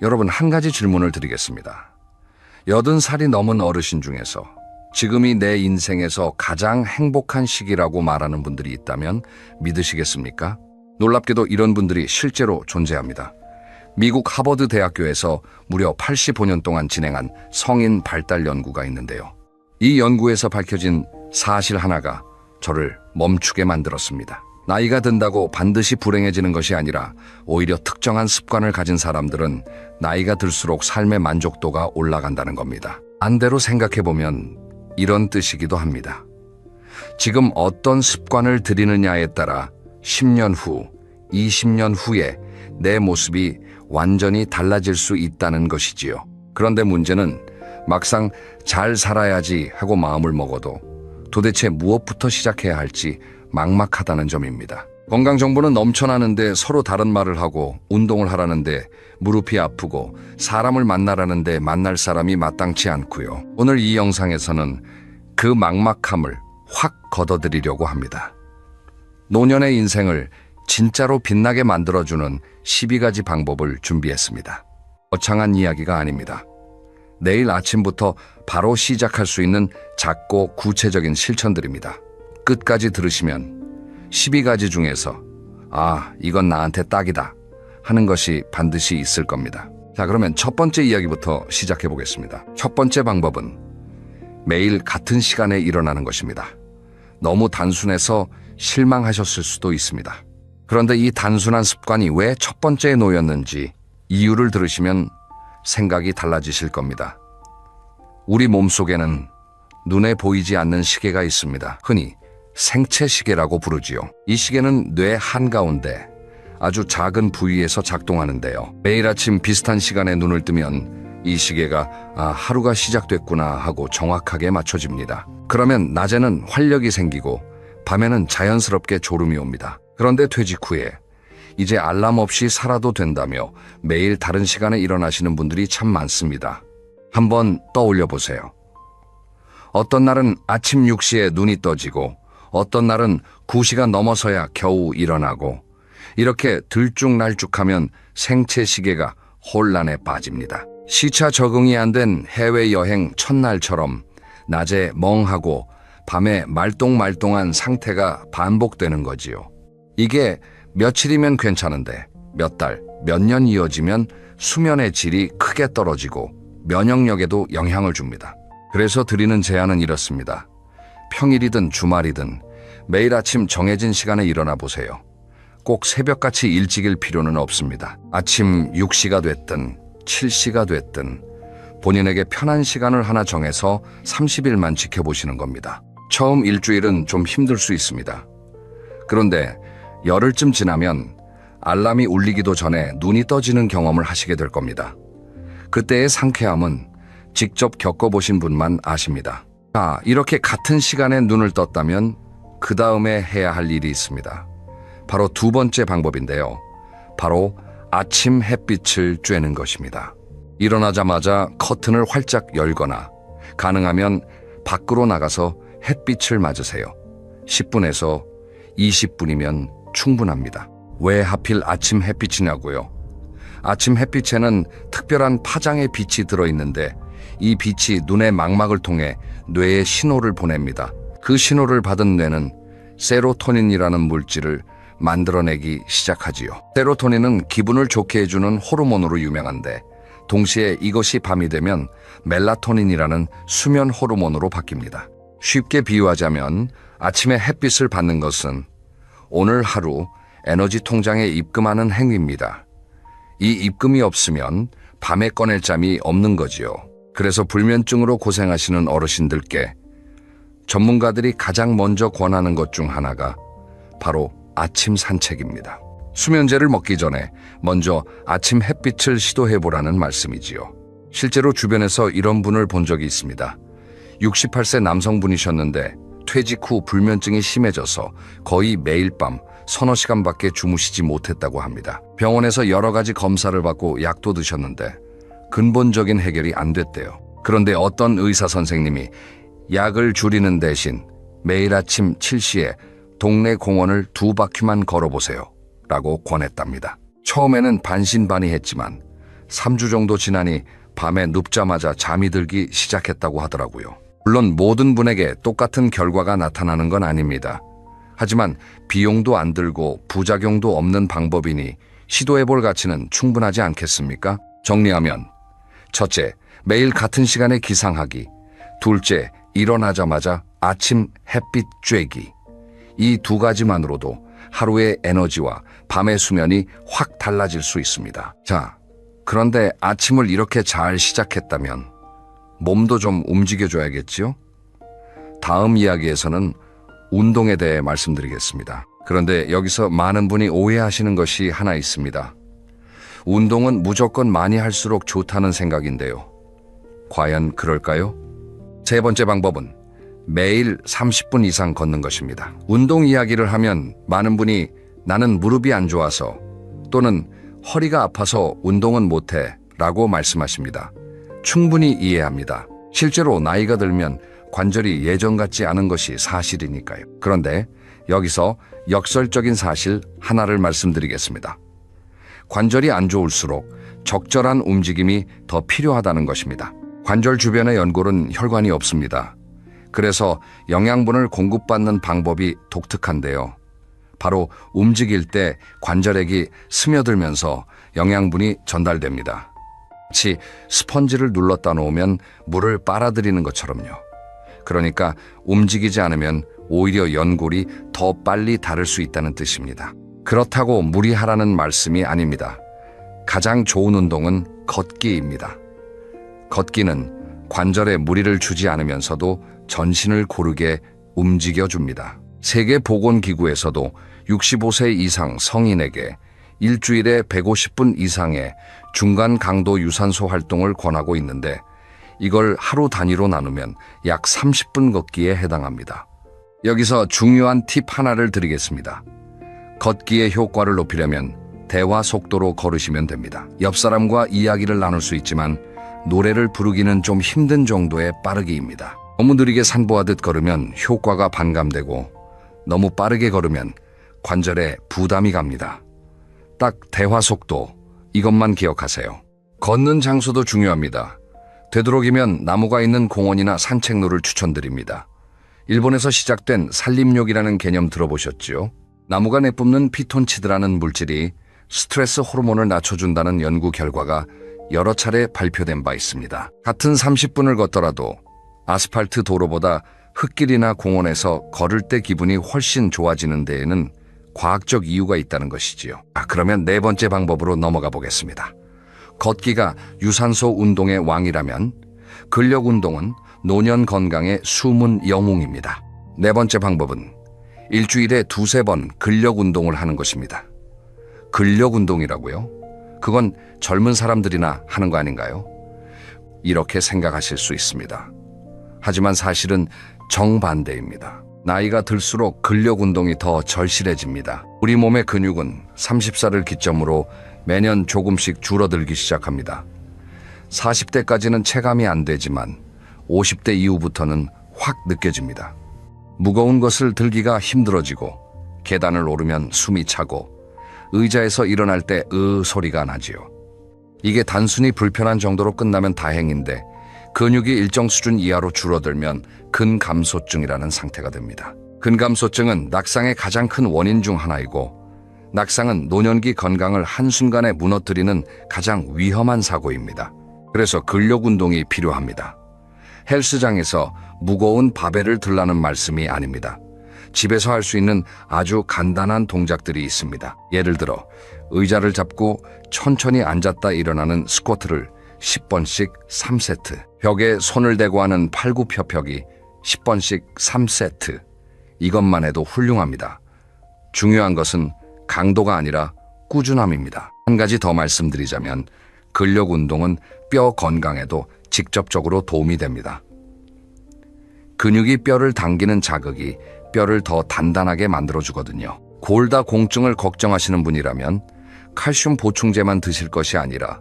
여러분, 한 가지 질문을 드리겠습니다. 80살이 넘은 어르신 중에서 지금이 내 인생에서 가장 행복한 시기라고 말하는 분들이 있다면 믿으시겠습니까? 놀랍게도 이런 분들이 실제로 존재합니다. 미국 하버드 대학교에서 무려 85년 동안 진행한 성인 발달 연구가 있는데요. 이 연구에서 밝혀진 사실 하나가 저를 멈추게 만들었습니다. 나이가 든다고 반드시 불행해지는 것이 아니라 오히려 특정한 습관을 가진 사람들은 나이가 들수록 삶의 만족도가 올라간다는 겁니다. 반대로 생각해보면 이런 뜻이기도 합니다. 지금 어떤 습관을 들이느냐에 따라 10년 후, 20년 후에 내 모습이 완전히 달라질 수 있다는 것이지요. 그런데 문제는 막상 잘 살아야지 하고 마음을 먹어도 도대체 무엇부터 시작해야 할지 막막하다는 점입니다. 건강 정보는 넘쳐나는데 서로 다른 말을 하고, 운동을 하라는데 무릎이 아프고, 사람을 만나라는데 만날 사람이 마땅치 않고요. 오늘 이 영상에서는 그 막막함을 확 걷어드리려고 합니다. 노년의 인생을 진짜로 빛나게 만들어주는 12가지 방법을 준비했습니다. 거창한 이야기가 아닙니다. 내일 아침부터 바로 시작할 수 있는 작고 구체적인 실천들입니다. 끝까지 들으시면 12가지 중에서 이건 나한테 딱이다 하는 것이 반드시 있을 겁니다. 자, 그러면 첫 번째 이야기부터 시작해 보겠습니다. 첫 번째 방법은 매일 같은 시간에 일어나는 것입니다. 너무 단순해서 실망하셨을 수도 있습니다. 그런데 이 단순한 습관이 왜 첫 번째에 놓였는지 이유를 들으시면 생각이 달라지실 겁니다. 우리 몸속에는 눈에 보이지 않는 시계가 있습니다. 흔히 생체 시계라고 부르지요. 이 시계는 뇌 한가운데 아주 작은 부위에서 작동하는데요. 매일 아침 비슷한 시간에 눈을 뜨면 이 시계가 하루가 시작됐구나 하고 정확하게 맞춰집니다. 그러면 낮에는 활력이 생기고 밤에는 자연스럽게 졸음이 옵니다. 그런데 퇴직 후에 이제 알람 없이 살아도 된다며 매일 다른 시간에 일어나시는 분들이 참 많습니다. 한번 떠올려 보세요. 어떤 날은 아침 6시에 눈이 떠지고 어떤 날은 9시가 넘어서야 겨우 일어나고, 이렇게 들쭉날쭉하면 생체 시계가 혼란에 빠집니다. 시차 적응이 안 된 해외여행 첫날처럼 낮에 멍하고 밤에 말똥말똥한 상태가 반복되는 거지요. 이게 며칠이면 괜찮은데 몇 달, 몇 년 이어지면 수면의 질이 크게 떨어지고 면역력에도 영향을 줍니다. 그래서 드리는 제안은 이렇습니다. 평일이든 주말이든 매일 아침 정해진 시간에 일어나 보세요. 꼭 새벽같이 일찍일 필요는 없습니다. 아침 6시가 됐든 7시가 됐든 본인에게 편한 시간을 하나 정해서 30일만 지켜보시는 겁니다. 처음 일주일은 좀 힘들 수 있습니다. 그런데 열흘쯤 지나면 알람이 울리기도 전에 눈이 떠지는 경험을 하시게 될 겁니다. 그때의 상쾌함은 직접 겪어보신 분만 아십니다. 이렇게 같은 시간에 눈을 떴다면 그 다음에 해야 할 일이 있습니다. 바로 두 번째 방법인데요. 바로 아침 햇빛을 쬐는 것입니다. 일어나자마자 커튼을 활짝 열거나 가능하면 밖으로 나가서 햇빛을 맞으세요. 10분에서 20분이면 충분합니다. 왜 하필 아침 햇빛이냐고요? 아침 햇빛에는 특별한 파장의 빛이 들어있는데 이 빛이 눈의 망막을 통해 뇌에 신호를 보냅니다. 그 신호를 받은 뇌는 세로토닌이라는 물질을 만들어내기 시작하지요. 세로토닌은 기분을 좋게 해주는 호르몬으로 유명한데 동시에 이것이 밤이 되면 멜라토닌이라는 수면 호르몬으로 바뀝니다. 쉽게 비유하자면 아침에 햇빛을 받는 것은 오늘 하루 에너지 통장에 입금하는 행위입니다. 이 입금이 없으면 밤에 꺼낼 잠이 없는 거지요. 그래서 불면증으로 고생하시는 어르신들께 전문가들이 가장 먼저 권하는 것 중 하나가 바로 아침 산책입니다. 수면제를 먹기 전에 먼저 아침 햇빛을 시도해보라는 말씀이지요. 실제로 주변에서 이런 분을 본 적이 있습니다. 68세 남성분이셨는데 퇴직 후 불면증이 심해져서 거의 매일 밤 서너 시간밖에 주무시지 못했다고 합니다. 병원에서 여러 가지 검사를 받고 약도 드셨는데 근본적인 해결이 안 됐대요. 그런데 어떤 의사 선생님이 약을 줄이는 대신 매일 아침 7시에 동네 공원을 2바퀴만 걸어보세요 라고 권했답니다. 처음에는 반신반의했지만 3주 정도 지나니 밤에 눕자마자 잠이 들기 시작했다고 하더라고요. 물론 모든 분에게 똑같은 결과가 나타나는 건 아닙니다. 하지만 비용도 안 들고 부작용도 없는 방법이니 시도해볼 가치는 충분하지 않겠습니까? 정리하면 첫째, 매일 같은 시간에 기상하기. 둘째, 일어나자마자 아침 햇빛 쬐기. 이 두 가지만으로도 하루의 에너지와 밤의 수면이 확 달라질 수 있습니다. 자, 그런데 아침을 이렇게 잘 시작했다면 몸도 좀 움직여줘야겠지요? 다음 이야기에서는 운동에 대해 말씀드리겠습니다. 그런데 여기서 많은 분이 오해하시는 것이 하나 있습니다. 운동은 무조건 많이 할수록 좋다는 생각인데요. 과연 그럴까요? 세 번째 방법은 매일 30분 이상 걷는 것입니다. 운동 이야기를 하면 많은 분이 나는 무릎이 안 좋아서 또는 허리가 아파서 운동은 못해 라고 말씀하십니다. 충분히 이해합니다. 실제로 나이가 들면 관절이 예전 같지 않은 것이 사실이니까요. 그런데 여기서 역설적인 사실 하나를 말씀드리겠습니다. 관절이 안 좋을수록 적절한 움직임이 더 필요하다는 것입니다. 관절 주변의 연골은 혈관이 없습니다. 그래서 영양분을 공급받는 방법이 독특한데요. 바로 움직일 때 관절액이 스며들면서 영양분이 전달됩니다. 마치 스펀지를 눌렀다 놓으면 물을 빨아들이는 것처럼요. 그러니까 움직이지 않으면 오히려 연골이 더 빨리 닳을 수 있다는 뜻입니다. 그렇다고 무리하라는 말씀이 아닙니다. 가장 좋은 운동은 걷기입니다. 걷기는 관절에 무리를 주지 않으면서도 전신을 고르게 움직여줍니다. 세계보건기구에서도 65세 이상 성인에게 일주일에 150분 이상의 중간 강도 유산소 활동을 권하고 있는데 이걸 하루 단위로 나누면 약 30분 걷기에 해당합니다. 여기서 중요한 팁 하나를 드리겠습니다. 걷기의 효과를 높이려면 대화 속도로 걸으시면 됩니다. 옆 사람과 이야기를 나눌 수 있지만 노래를 부르기는 좀 힘든 정도의 빠르기입니다. 너무 느리게 산보하듯 걸으면 효과가 반감되고 너무 빠르게 걸으면 관절에 부담이 갑니다. 딱 대화 속도, 이것만 기억하세요. 걷는 장소도 중요합니다. 되도록이면 나무가 있는 공원이나 산책로를 추천드립니다. 일본에서 시작된 산림욕이라는 개념 들어보셨지요? 나무가 내뿜는 피톤치드라는 물질이 스트레스 호르몬을 낮춰준다는 연구 결과가 여러 차례 발표된 바 있습니다. 같은 30분을 걷더라도 아스팔트 도로보다 흙길이나 공원에서 걸을 때 기분이 훨씬 좋아지는 데에는 과학적 이유가 있다는 것이지요. 그러면 네 번째 방법으로 넘어가 보겠습니다. 걷기가 유산소 운동의 왕이라면 근력 운동은 노년 건강의 숨은 영웅입니다. 네 번째 방법은 일주일에 2-3번 근력 운동을 하는 것입니다. 근력 운동이라고요? 그건 젊은 사람들이나 하는 거 아닌가요? 이렇게 생각하실 수 있습니다. 하지만 사실은 정반대입니다. 나이가 들수록 근력 운동이 더 절실해집니다. 우리 몸의 근육은 30살을 기점으로 매년 조금씩 줄어들기 시작합니다. 40대까지는 체감이 안 되지만 50대 이후부터는 확 느껴집니다. 무거운 것을 들기가 힘들어지고 계단을 오르면 숨이 차고 의자에서 일어날 때 소리가 나지요. 이게 단순히 불편한 정도로 끝나면 다행인데 근육이 일정 수준 이하로 줄어들면 근감소증이라는 상태가 됩니다. 근감소증은 낙상의 가장 큰 원인 중 하나이고 낙상은 노년기 건강을 한순간에 무너뜨리는 가장 위험한 사고입니다. 그래서 근력 운동이 필요합니다. 헬스장에서 무거운 바벨을 들라는 말씀이 아닙니다. 집에서 할 수 있는 아주 간단한 동작들이 있습니다. 예를 들어 의자를 잡고 천천히 앉았다 일어나는 스쿼트를 10번씩 3세트, 벽에 손을 대고 하는 팔굽혀펴기 10번씩 3세트. 이것만 해도 훌륭합니다. 중요한 것은 강도가 아니라 꾸준함입니다. 한 가지 더 말씀드리자면 근력 운동은 뼈 건강에도 직접적으로 도움이 됩니다. 근육이 뼈를 당기는 자극이 뼈를 더 단단하게 만들어주거든요. 골다공증을 걱정하시는 분이라면 칼슘 보충제만 드실 것이 아니라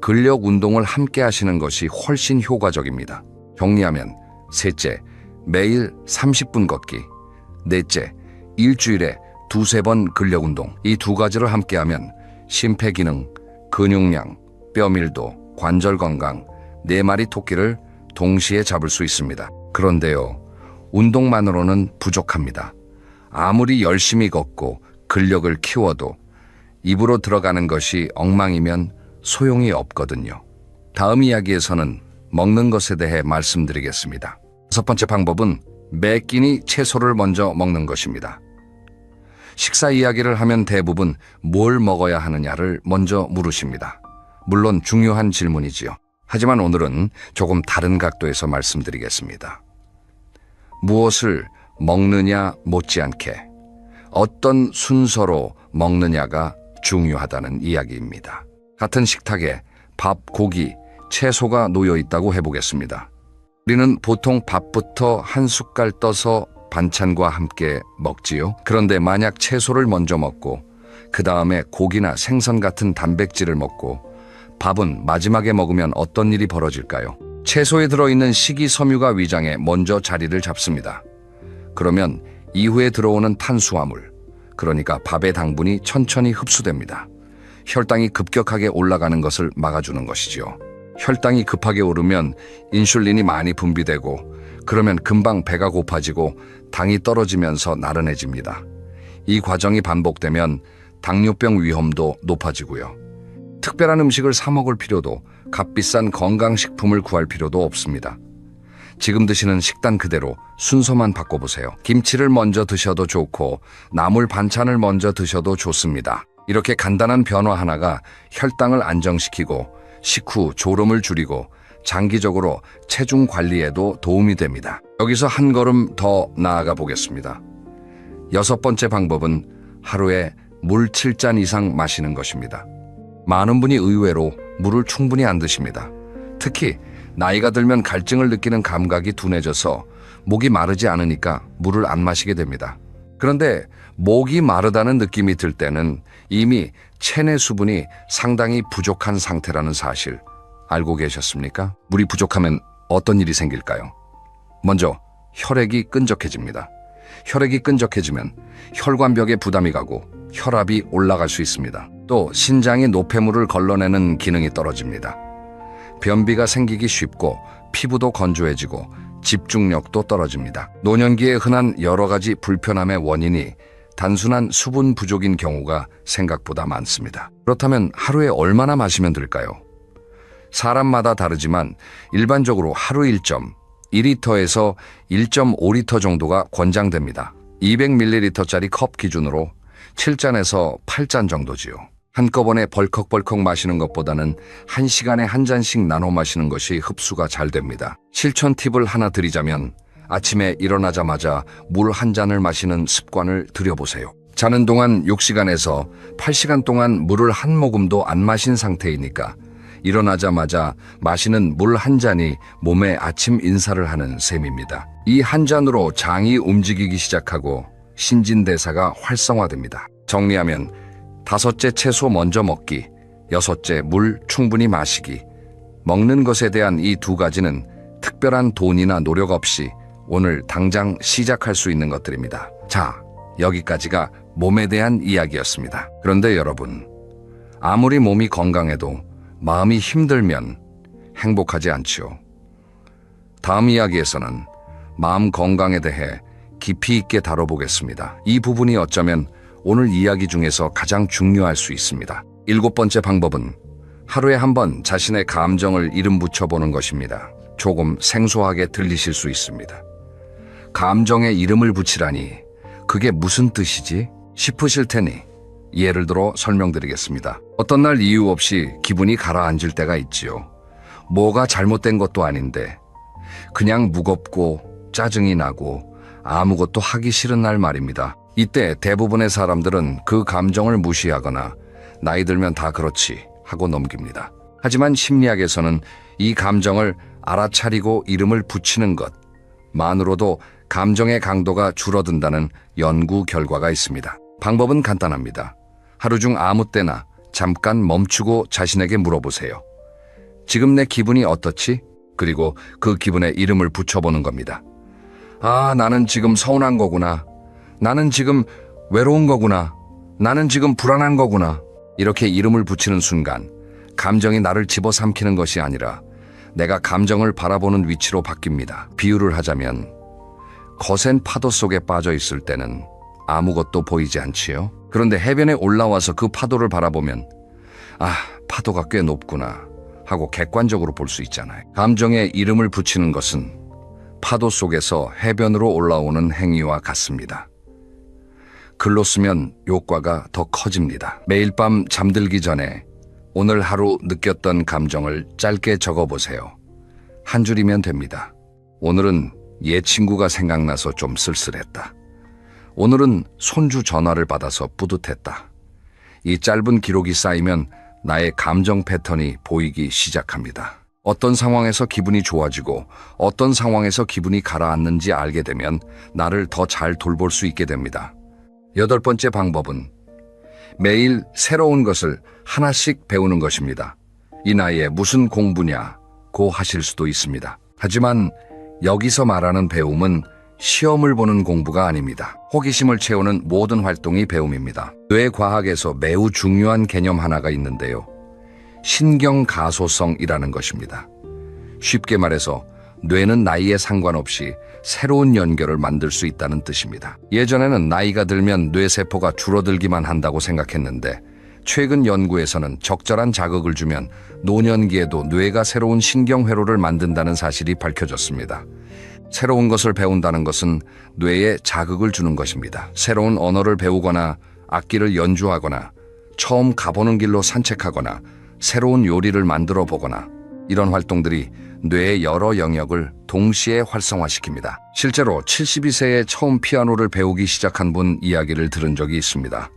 근력 운동을 함께 하시는 것이 훨씬 효과적입니다. 정리하면 셋째, 매일 30분 걷기. 넷째, 일주일에 2-3번 근력 운동. 이 두 가지를 함께 하면 심폐기능, 근육량, 뼈밀도, 관절 건강, 4마리 토끼를 동시에 잡을 수 있습니다. 그런데요, 운동만으로는 부족합니다. 아무리 열심히 걷고 근력을 키워도 입으로 들어가는 것이 엉망이면 소용이 없거든요. 다음 이야기에서는 먹는 것에 대해 말씀드리겠습니다. 6번째 방법은 매 끼니 채소를 먼저 먹는 것입니다. 식사 이야기를 하면 대부분 뭘 먹어야 하느냐를 먼저 물으십니다. 물론 중요한 질문이지요. 하지만 오늘은 조금 다른 각도에서 말씀드리겠습니다. 무엇을 먹느냐 못지않게 어떤 순서로 먹느냐가 중요하다는 이야기입니다. 같은 식탁에 밥, 고기, 채소가 놓여 있다고 해보겠습니다. 우리는 보통 밥부터 한 숟갈 떠서 반찬과 함께 먹지요. 그런데 만약 채소를 먼저 먹고 그 다음에 고기나 생선 같은 단백질을 먹고 밥은 마지막에 먹으면 어떤 일이 벌어질까요? 채소에 들어있는 식이섬유가 위장에 먼저 자리를 잡습니다. 그러면 이후에 들어오는 탄수화물, 그러니까 밥의 당분이 천천히 흡수됩니다. 혈당이 급격하게 올라가는 것을 막아주는 것이지요. 혈당이 급하게 오르면 인슐린이 많이 분비되고 그러면 금방 배가 고파지고 당이 떨어지면서 나른해집니다. 이 과정이 반복되면 당뇨병 위험도 높아지고요. 특별한 음식을 사 먹을 필요도 값비싼 건강식품을 구할 필요도 없습니다. 지금 드시는 식단 그대로 순서만 바꿔보세요. 김치를 먼저 드셔도 좋고 나물 반찬을 먼저 드셔도 좋습니다. 이렇게 간단한 변화 하나가 혈당을 안정시키고 식후 졸음을 줄이고 장기적으로 체중 관리에도 도움이 됩니다. 여기서 한 걸음 더 나아가 보겠습니다. 6번째 방법은 하루에 물 7잔 이상 마시는 것입니다. 많은 분이 의외로 물을 충분히 안 드십니다. 특히 나이가 들면 갈증을 느끼는 감각이 둔해져서 목이 마르지 않으니까 물을 안 마시게 됩니다. 그런데 목이 마르다는 느낌이 들 때는 이미 체내 수분이 상당히 부족한 상태라는 사실 알고 계셨습니까? 물이 부족하면 어떤 일이 생길까요? 먼저 혈액이 끈적해집니다. 혈액이 끈적해지면 혈관벽에 부담이 가고 혈압이 올라갈 수 있습니다. 또 신장이 노폐물을 걸러내는 기능이 떨어집니다. 변비가 생기기 쉽고 피부도 건조해지고 집중력도 떨어집니다. 노년기에 흔한 여러 가지 불편함의 원인이 단순한 수분 부족인 경우가 생각보다 많습니다. 그렇다면 하루에 얼마나 마시면 될까요? 사람마다 다르지만 일반적으로 하루 1.2리터에서 1.5리터 정도가 권장됩니다. 200ml짜리 컵 기준으로 7잔에서 8잔 정도지요. 한꺼번에 벌컥벌컥 마시는 것보다는 1시간에 한 잔씩 나눠 마시는 것이 흡수가 잘 됩니다. 실천 팁을 하나 드리자면 아침에 일어나자마자 물 한 잔을 마시는 습관을 들여보세요. 자는 동안 6시간에서 8시간 동안 물을 한 모금도 안 마신 상태이니까 일어나자마자 마시는 물 한 잔이 몸에 아침 인사를 하는 셈입니다. 이 한 잔으로 장이 움직이기 시작하고 신진대사가 활성화됩니다. 정리하면 5째 채소 먼저 먹기, 6째 물 충분히 마시기. 먹는 것에 대한 이 2가지는 특별한 돈이나 노력 없이 오늘 당장 시작할 수 있는 것들입니다. 자, 여기까지가 몸에 대한 이야기였습니다. 그런데 여러분, 아무리 몸이 건강해도 마음이 힘들면 행복하지 않지요. 다음 이야기에서는 마음 건강에 대해 깊이 있게 다뤄보겠습니다. 이 부분이 어쩌면 오늘 이야기 중에서 가장 중요할 수 있습니다. 7번째 방법은 하루에 한 번 자신의 감정을 이름 붙여보는 것입니다. 조금 생소하게 들리실 수 있습니다. 감정에 이름을 붙이라니 그게 무슨 뜻이지? 싶으실 테니 예를 들어 설명드리겠습니다. 어떤 날 이유 없이 기분이 가라앉을 때가 있지요. 뭐가 잘못된 것도 아닌데 그냥 무겁고 짜증이 나고 아무것도 하기 싫은 날 말입니다. 이때 대부분의 사람들은 그 감정을 무시하거나 나이 들면 다 그렇지 하고 넘깁니다. 하지만 심리학에서는 이 감정을 알아차리고 이름을 붙이는 것만으로도 감정의 강도가 줄어든다는 연구 결과가 있습니다. 방법은 간단합니다. 하루 중 아무 때나 잠깐 멈추고 자신에게 물어보세요. 지금 내 기분이 어떻지? 그리고 그 기분에 이름을 붙여보는 겁니다. 아, 나는 지금 서운한 거구나. 나는 지금 외로운 거구나. 나는 지금 불안한 거구나. 이렇게 이름을 붙이는 순간 감정이 나를 집어삼키는 것이 아니라 내가 감정을 바라보는 위치로 바뀝니다. 비유를 하자면 거센 파도 속에 빠져 있을 때는 아무것도 보이지 않지요. 그런데 해변에 올라와서 그 파도를 바라보면 파도가 꽤 높구나 하고 객관적으로 볼 수 있잖아요. 감정에 이름을 붙이는 것은 파도 속에서 해변으로 올라오는 행위와 같습니다. 글로 쓰면 효과가 더 커집니다. 매일 밤 잠들기 전에 오늘 하루 느꼈던 감정을 짧게 적어보세요. 한 줄이면 됩니다. 오늘은 옛 친구가 생각나서 좀 쓸쓸했다. 오늘은 손주 전화를 받아서 뿌듯했다. 이 짧은 기록이 쌓이면 나의 감정 패턴이 보이기 시작합니다. 어떤 상황에서 기분이 좋아지고 어떤 상황에서 기분이 가라앉는지 알게 되면 나를 더 잘 돌볼 수 있게 됩니다. 8번째 방법은 매일 새로운 것을 하나씩 배우는 것입니다. 이 나이에 무슨 공부냐고 하실 수도 있습니다. 하지만 여기서 말하는 배움은 시험을 보는 공부가 아닙니다. 호기심을 채우는 모든 활동이 배움입니다. 뇌과학에서 매우 중요한 개념 하나가 있는데요. 신경가소성이라는 것입니다. 쉽게 말해서 뇌는 나이에 상관없이 새로운 연결을 만들 수 있다는 뜻입니다. 예전에는 나이가 들면 뇌세포가 줄어들기만 한다고 생각했는데 최근 연구에서는 적절한 자극을 주면 노년기에도 뇌가 새로운 신경회로를 만든다는 사실이 밝혀졌습니다. 새로운 것을 배운다는 것은 뇌에 자극을 주는 것입니다. 새로운 언어를 배우거나 악기를 연주하거나 처음 가보는 길로 산책하거나 새로운 요리를 만들어 보거나 이런 활동들이 뇌의 여러 영역을 동시에 활성화시킵니다. 실제로 72세에 처음 피아노를 배우기 시작한 분 이야기를 들은 적이 있습니다.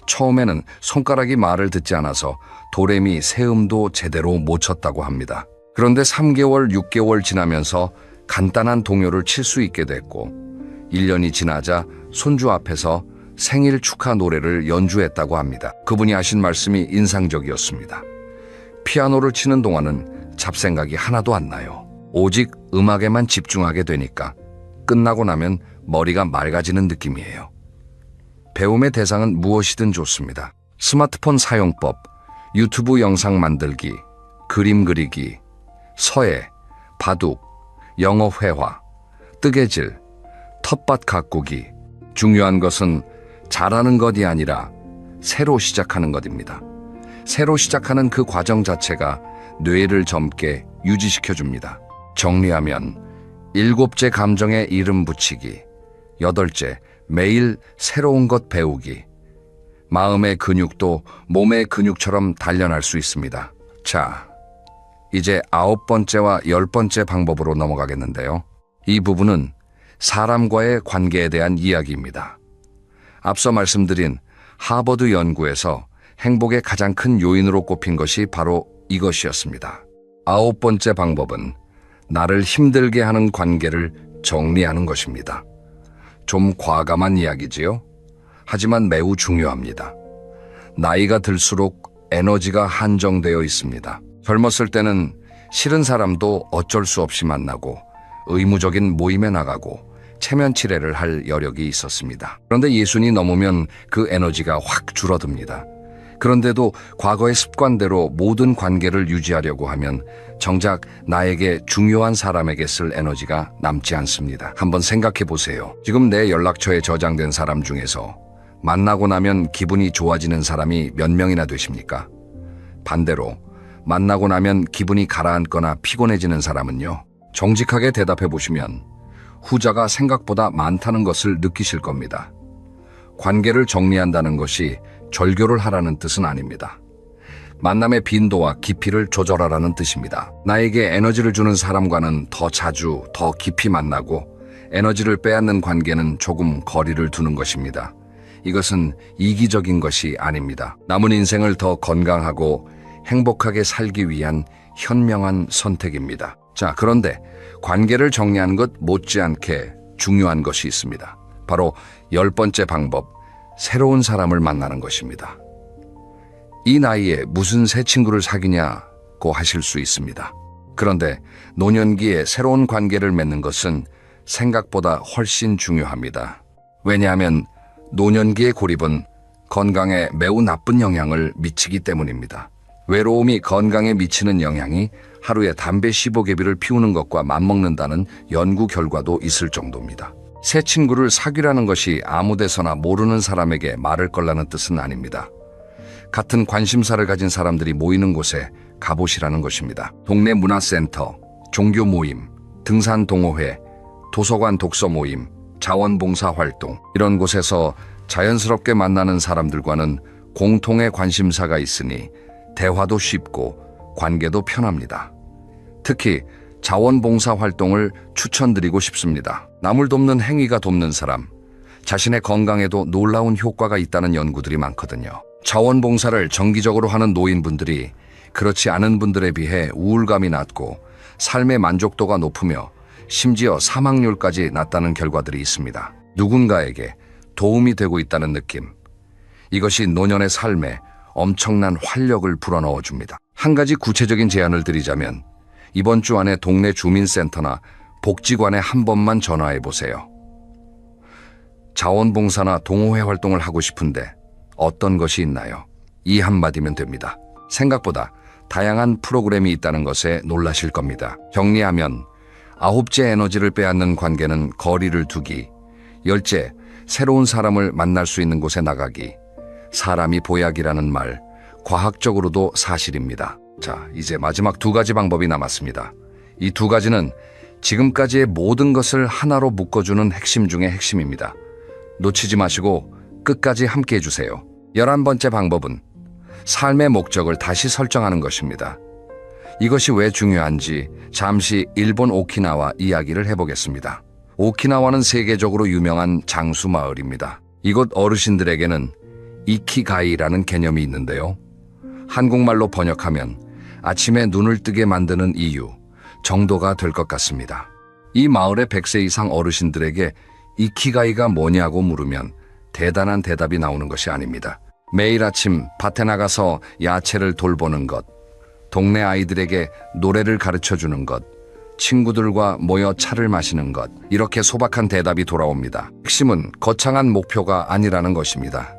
처음에는 손가락이 말을 듣지 않아서 도레미 세음도 제대로 못 쳤다고 합니다. 그런데 3개월, 6개월 지나면서 간단한 동요를 칠 수 있게 됐고 1년이 지나자 손주 앞에서 생일 축하 노래를 연주했다고 합니다. 그분이 하신 말씀이 인상적이었습니다. 피아노를 치는 동안은 잡생각이 하나도 안 나요. 오직 음악에만 집중하게 되니까 끝나고 나면 머리가 맑아지는 느낌이에요. 배움의 대상은 무엇이든 좋습니다. 스마트폰 사용법, 유튜브 영상 만들기, 그림 그리기, 서예, 바둑, 영어 회화, 뜨개질, 텃밭 가꾸기. 중요한 것은 잘하는 것이 아니라 새로 시작하는 것입니다. 새로 시작하는 그 과정 자체가 뇌를 젊게 유지시켜줍니다. 정리하면 7째 감정에 이름 붙이기, 8째 매일 새로운 것 배우기, 마음의 근육도 몸의 근육처럼 단련할 수 있습니다. 자, 이제 9번째와 10번째 방법으로 넘어가겠는데요. 이 부분은 사람과의 관계에 대한 이야기입니다. 앞서 말씀드린 하버드 연구에서 행복의 가장 큰 요인으로 꼽힌 것이 바로 이것이었습니다. 9번째 방법은 나를 힘들게 하는 관계를 정리하는 것입니다. 좀 과감한 이야기지요? 하지만 매우 중요합니다. 나이가 들수록 에너지가 한정되어 있습니다. 젊었을 때는 싫은 사람도 어쩔 수 없이 만나고 의무적인 모임에 나가고 체면치레를 할 여력이 있었습니다. 그런데 60이 넘으면 그 에너지가 확 줄어듭니다. 그런데도 과거의 습관대로 모든 관계를 유지하려고 하면 정작 나에게 중요한 사람에게 쓸 에너지가 남지 않습니다. 한번 생각해 보세요. 지금 내 연락처에 저장된 사람 중에서 만나고 나면 기분이 좋아지는 사람이 몇 명이나 되십니까? 반대로 만나고 나면 기분이 가라앉거나 피곤해지는 사람은요? 정직하게 대답해 보시면 후자가 생각보다 많다는 것을 느끼실 겁니다. 관계를 정리한다는 것이 절교를 하라는 뜻은 아닙니다. 만남의 빈도와 깊이를 조절하라는 뜻입니다. 나에게 에너지를 주는 사람과는 더 자주, 더 깊이 만나고 에너지를 빼앗는 관계는 조금 거리를 두는 것입니다. 이것은 이기적인 것이 아닙니다. 남은 인생을 더 건강하고 행복하게 살기 위한 현명한 선택입니다. 자, 그런데 관계를 정리하는 것 못지않게 중요한 것이 있습니다. 바로 10번째 방법, 새로운 사람을 만나는 것입니다. 이 나이에 무슨 새 친구를 사귀냐고 하실 수 있습니다. 그런데 노년기에 새로운 관계를 맺는 것은 생각보다 훨씬 중요합니다. 왜냐하면 노년기의 고립은 건강에 매우 나쁜 영향을 미치기 때문입니다. 외로움이 건강에 미치는 영향이 하루에 담배 15개비를 피우는 것과 맞먹는다는 연구 결과도 있을 정도입니다. 새 친구를 사귀라는 것이 아무 데서나 모르는 사람에게 말을 걸라는 뜻은 아닙니다. 같은 관심사를 가진 사람들이 모이는 곳에 가보시라는 것입니다. 동네 문화센터, 종교 모임, 등산 동호회, 도서관 독서 모임, 자원봉사 활동, 이런 곳에서 자연스럽게 만나는 사람들과는 공통의 관심사가 있으니 대화도 쉽고 관계도 편합니다. 특히 자원봉사 활동을 추천드리고 싶습니다. 남을 돕는 행위가 돕는 사람, 자신의 건강에도 놀라운 효과가 있다는 연구들이 많거든요. 자원봉사를 정기적으로 하는 노인분들이 그렇지 않은 분들에 비해 우울감이 낮고 삶의 만족도가 높으며 심지어 사망률까지 낮다는 결과들이 있습니다. 누군가에게 도움이 되고 있다는 느낌. 이것이 노년의 삶에 엄청난 활력을 불어넣어 줍니다. 한 가지 구체적인 제안을 드리자면 이번 주 안에 동네 주민센터나 복지관에 한 번만 전화해 보세요. 자원봉사나 동호회 활동을 하고 싶은데 어떤 것이 있나요? 이 한마디면 됩니다. 생각보다 다양한 프로그램이 있다는 것에 놀라실 겁니다. 정리하면 9째 에너지를 빼앗는 관계는 거리를 두기, 10째 새로운 사람을 만날 수 있는 곳에 나가기, 사람이 보약이라는 말, 과학적으로도 사실입니다. 자, 이제 마지막 2가지 방법이 남았습니다. 이 2가지는 지금까지의 모든 것을 하나로 묶어주는 핵심 중의 핵심입니다. 놓치지 마시고 끝까지 함께 해주세요. 11번째 방법은 삶의 목적을 다시 설정하는 것입니다. 이것이 왜 중요한지 잠시 일본 오키나와 이야기를 해보겠습니다. 오키나와는 세계적으로 유명한 장수 마을입니다. 이곳 어르신들에게는 이키가이라는 개념이 있는데요. 한국말로 번역하면 아침에 눈을 뜨게 만드는 이유 정도가 될 것 같습니다. 이 마을의 100세 이상 어르신들에게 이키가이가 뭐냐고 물으면 대단한 대답이 나오는 것이 아닙니다. 매일 아침 밭에 나가서 야채를 돌보는 것, 동네 아이들에게 노래를 가르쳐주는 것, 친구들과 모여 차를 마시는 것, 이렇게 소박한 대답이 돌아옵니다. 핵심은 거창한 목표가 아니라는 것입니다.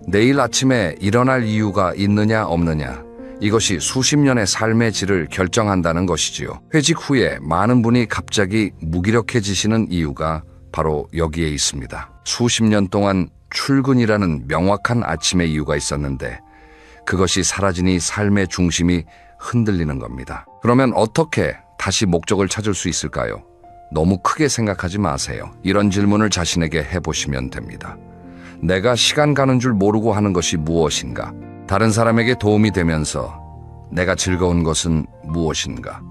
내일 아침에 일어날 이유가 있느냐 없느냐, 이것이 수십 년의 삶의 질을 결정한다는 것이지요. 회직 후에 많은 분이 갑자기 무기력해지시는 이유가 바로 여기에 있습니다. 수십 년 동안 출근이라는 명확한 아침의 이유가 있었는데 그것이 사라지니 삶의 중심이 흔들리는 겁니다. 그러면 어떻게 다시 목적을 찾을 수 있을까요? 너무 크게 생각하지 마세요. 이런 질문을 자신에게 해보시면 됩니다. 내가 시간 가는 줄 모르고 하는 것이 무엇인가? 다른 사람에게 도움이 되면서 내가 즐거운 것은 무엇인가?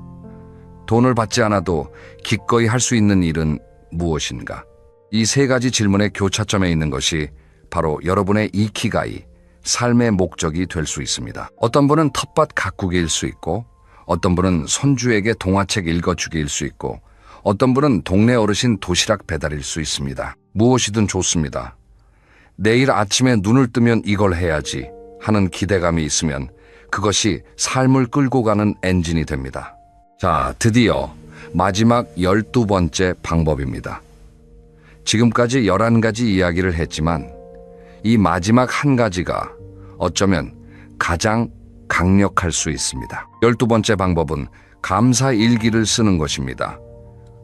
돈을 받지 않아도 기꺼이 할 수 있는 일은 무엇인가? 이 3가지 질문의 교차점에 있는 것이 바로 여러분의 이키가이, 삶의 목적이 될 수 있습니다. 어떤 분은 텃밭 가꾸기일 수 있고, 어떤 분은 손주에게 동화책 읽어주기일 수 있고, 어떤 분은 동네 어르신 도시락 배달일 수 있습니다. 무엇이든 좋습니다. 내일 아침에 눈을 뜨면 이걸 해야지 하는 기대감이 있으면 그것이 삶을 끌고 가는 엔진이 됩니다. 자, 드디어 마지막 12번째 방법입니다. 지금까지 11가지 이야기를 했지만 이 마지막 한 가지가 어쩌면 가장 강력할 수 있습니다. 12번째 방법은 감사일기를 쓰는 것입니다.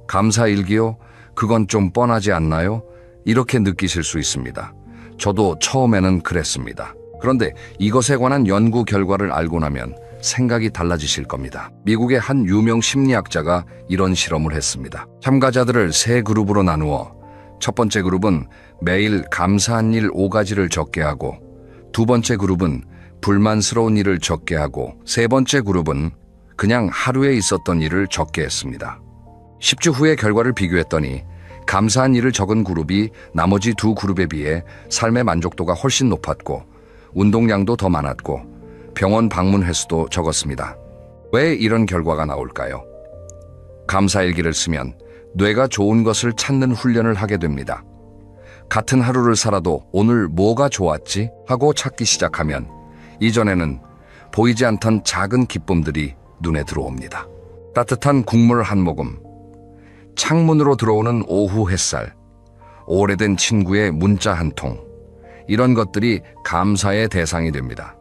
감사일기요? 그건 좀 뻔하지 않나요? 이렇게 느끼실 수 있습니다. 저도 처음에는 그랬습니다. 그런데 이것에 관한 연구 결과를 알고 나면 생각이 달라지실 겁니다. 미국의 한 유명 심리학자가 이런 실험을 했습니다. 참가자들을 3그룹으로 나누어 첫 번째 그룹은 매일 감사한 일 5가지를 적게 하고, 두 번째 그룹은 불만스러운 일을 적게 하고, 세 번째 그룹은 그냥 하루에 있었던 일을 적게 했습니다. 10주 후에 결과를 비교했더니 감사한 일을 적은 그룹이 나머지 2 그룹에 비해 삶의 만족도가 훨씬 높았고 운동량도 더 많았고 병원 방문 횟수도 적었습니다. 왜 이런 결과가 나올까요? 감사일기를 쓰면 뇌가 좋은 것을 찾는 훈련을 하게 됩니다. 같은 하루를 살아도 오늘 뭐가 좋았지? 하고 찾기 시작하면 이전에는 보이지 않던 작은 기쁨들이 눈에 들어옵니다. 따뜻한 국물 한 모금, 창문으로 들어오는 오후 햇살, 오래된 친구의 문자 한 통, 이런 것들이 감사의 대상이 됩니다.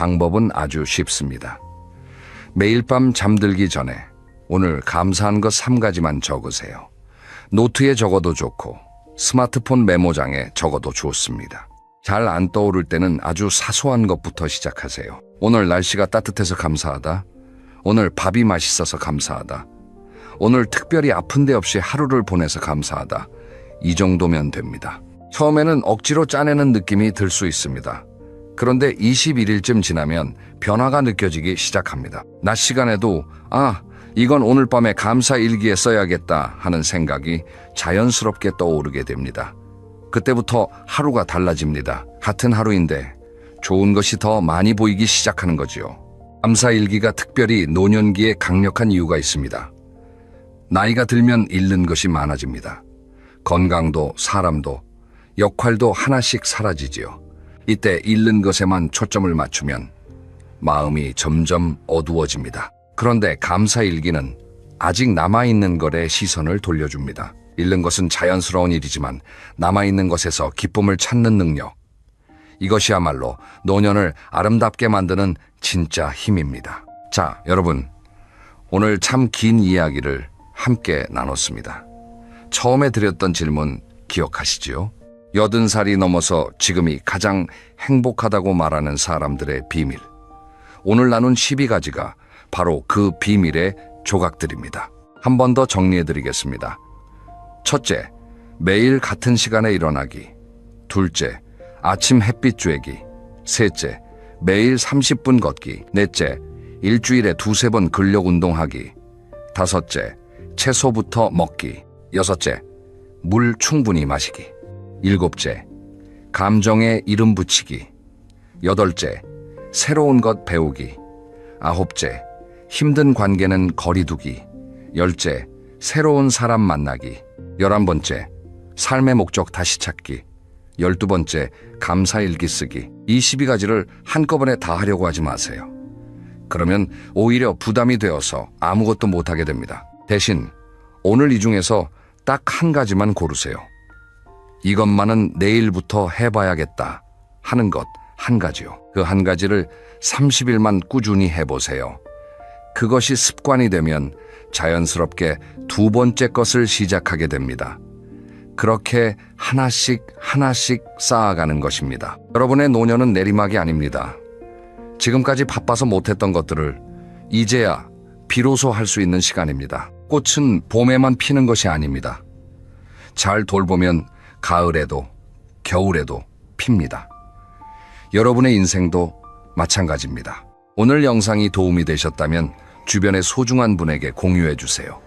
방법은 아주 쉽습니다. 매일 밤 잠들기 전에 오늘 감사한 것 3가지만 적으세요. 노트에 적어도 좋고 스마트폰 메모장에 적어도 좋습니다. 잘 안 떠오를 때는 아주 사소한 것부터 시작하세요. 오늘 날씨가 따뜻해서 감사하다. 오늘 밥이 맛있어서 감사하다. 오늘 특별히 아픈 데 없이 하루를 보내서 감사하다. 이 정도면 됩니다. 처음에는 억지로 짜내는 느낌이 들 수 있습니다. 그런데 21일쯤 지나면 변화가 느껴지기 시작합니다. 낮 시간에도 이건 오늘 밤에 감사 일기에 써야겠다 하는 생각이 자연스럽게 떠오르게 됩니다. 그때부터 하루가 달라집니다. 같은 하루인데 좋은 것이 더 많이 보이기 시작하는 거지요. 감사 일기가 특별히 노년기에 강력한 이유가 있습니다. 나이가 들면 잃는 것이 많아집니다. 건강도 사람도 역할도 하나씩 사라지지요. 이때 잃는 것에만 초점을 맞추면 마음이 점점 어두워집니다. 그런데 감사일기는 아직 남아있는 것에 시선을 돌려줍니다. 잃는 것은 자연스러운 일이지만 남아있는 것에서 기쁨을 찾는 능력. 이것이야말로 노년을 아름답게 만드는 진짜 힘입니다. 자, 여러분. 오늘 참 긴 이야기를 함께 나눴습니다. 처음에 드렸던 질문 기억하시지요? 80살이 넘어서 지금이 가장 행복하다고 말하는 사람들의 비밀. 오늘 나눈 12가지가 바로 그 비밀의 조각들입니다. 한 번 더 정리해드리겠습니다. 첫째, 매일 같은 시간에 일어나기. 둘째, 아침 햇빛 쬐기. 셋째, 매일 30분 걷기. 넷째, 일주일에 2-3번 근력 운동하기. 다섯째, 채소부터 먹기. 여섯째, 물 충분히 마시기. 일곱째, 감정에 이름 붙이기. 여덟째, 새로운 것 배우기. 아홉째, 힘든 관계는 거리두기. 열째, 새로운 사람 만나기. 11번째, 삶의 목적 다시 찾기. 12번째, 감사일기 쓰기. 이 12가지를 한꺼번에 다 하려고 하지 마세요. 그러면 오히려 부담이 되어서 아무것도 못하게 됩니다. 대신 오늘 이 중에서 딱 한 가지만 고르세요. 이것만은 내일부터 해봐야겠다 하는 것 한 가지요. 그 한 가지를 30일만 꾸준히 해보세요. 그것이 습관이 되면 자연스럽게 2번째 것을 시작하게 됩니다. 그렇게 하나씩 쌓아가는 것입니다. 여러분의 노년은 내리막이 아닙니다. 지금까지 바빠서 못했던 것들을 이제야 비로소 할 수 있는 시간입니다. 꽃은 봄에만 피는 것이 아닙니다. 잘 돌보면 가을에도 겨울에도 핍니다. 여러분의 인생도 마찬가지입니다. 오늘 영상이 도움이 되셨다면 주변의 소중한 분에게 공유해 주세요.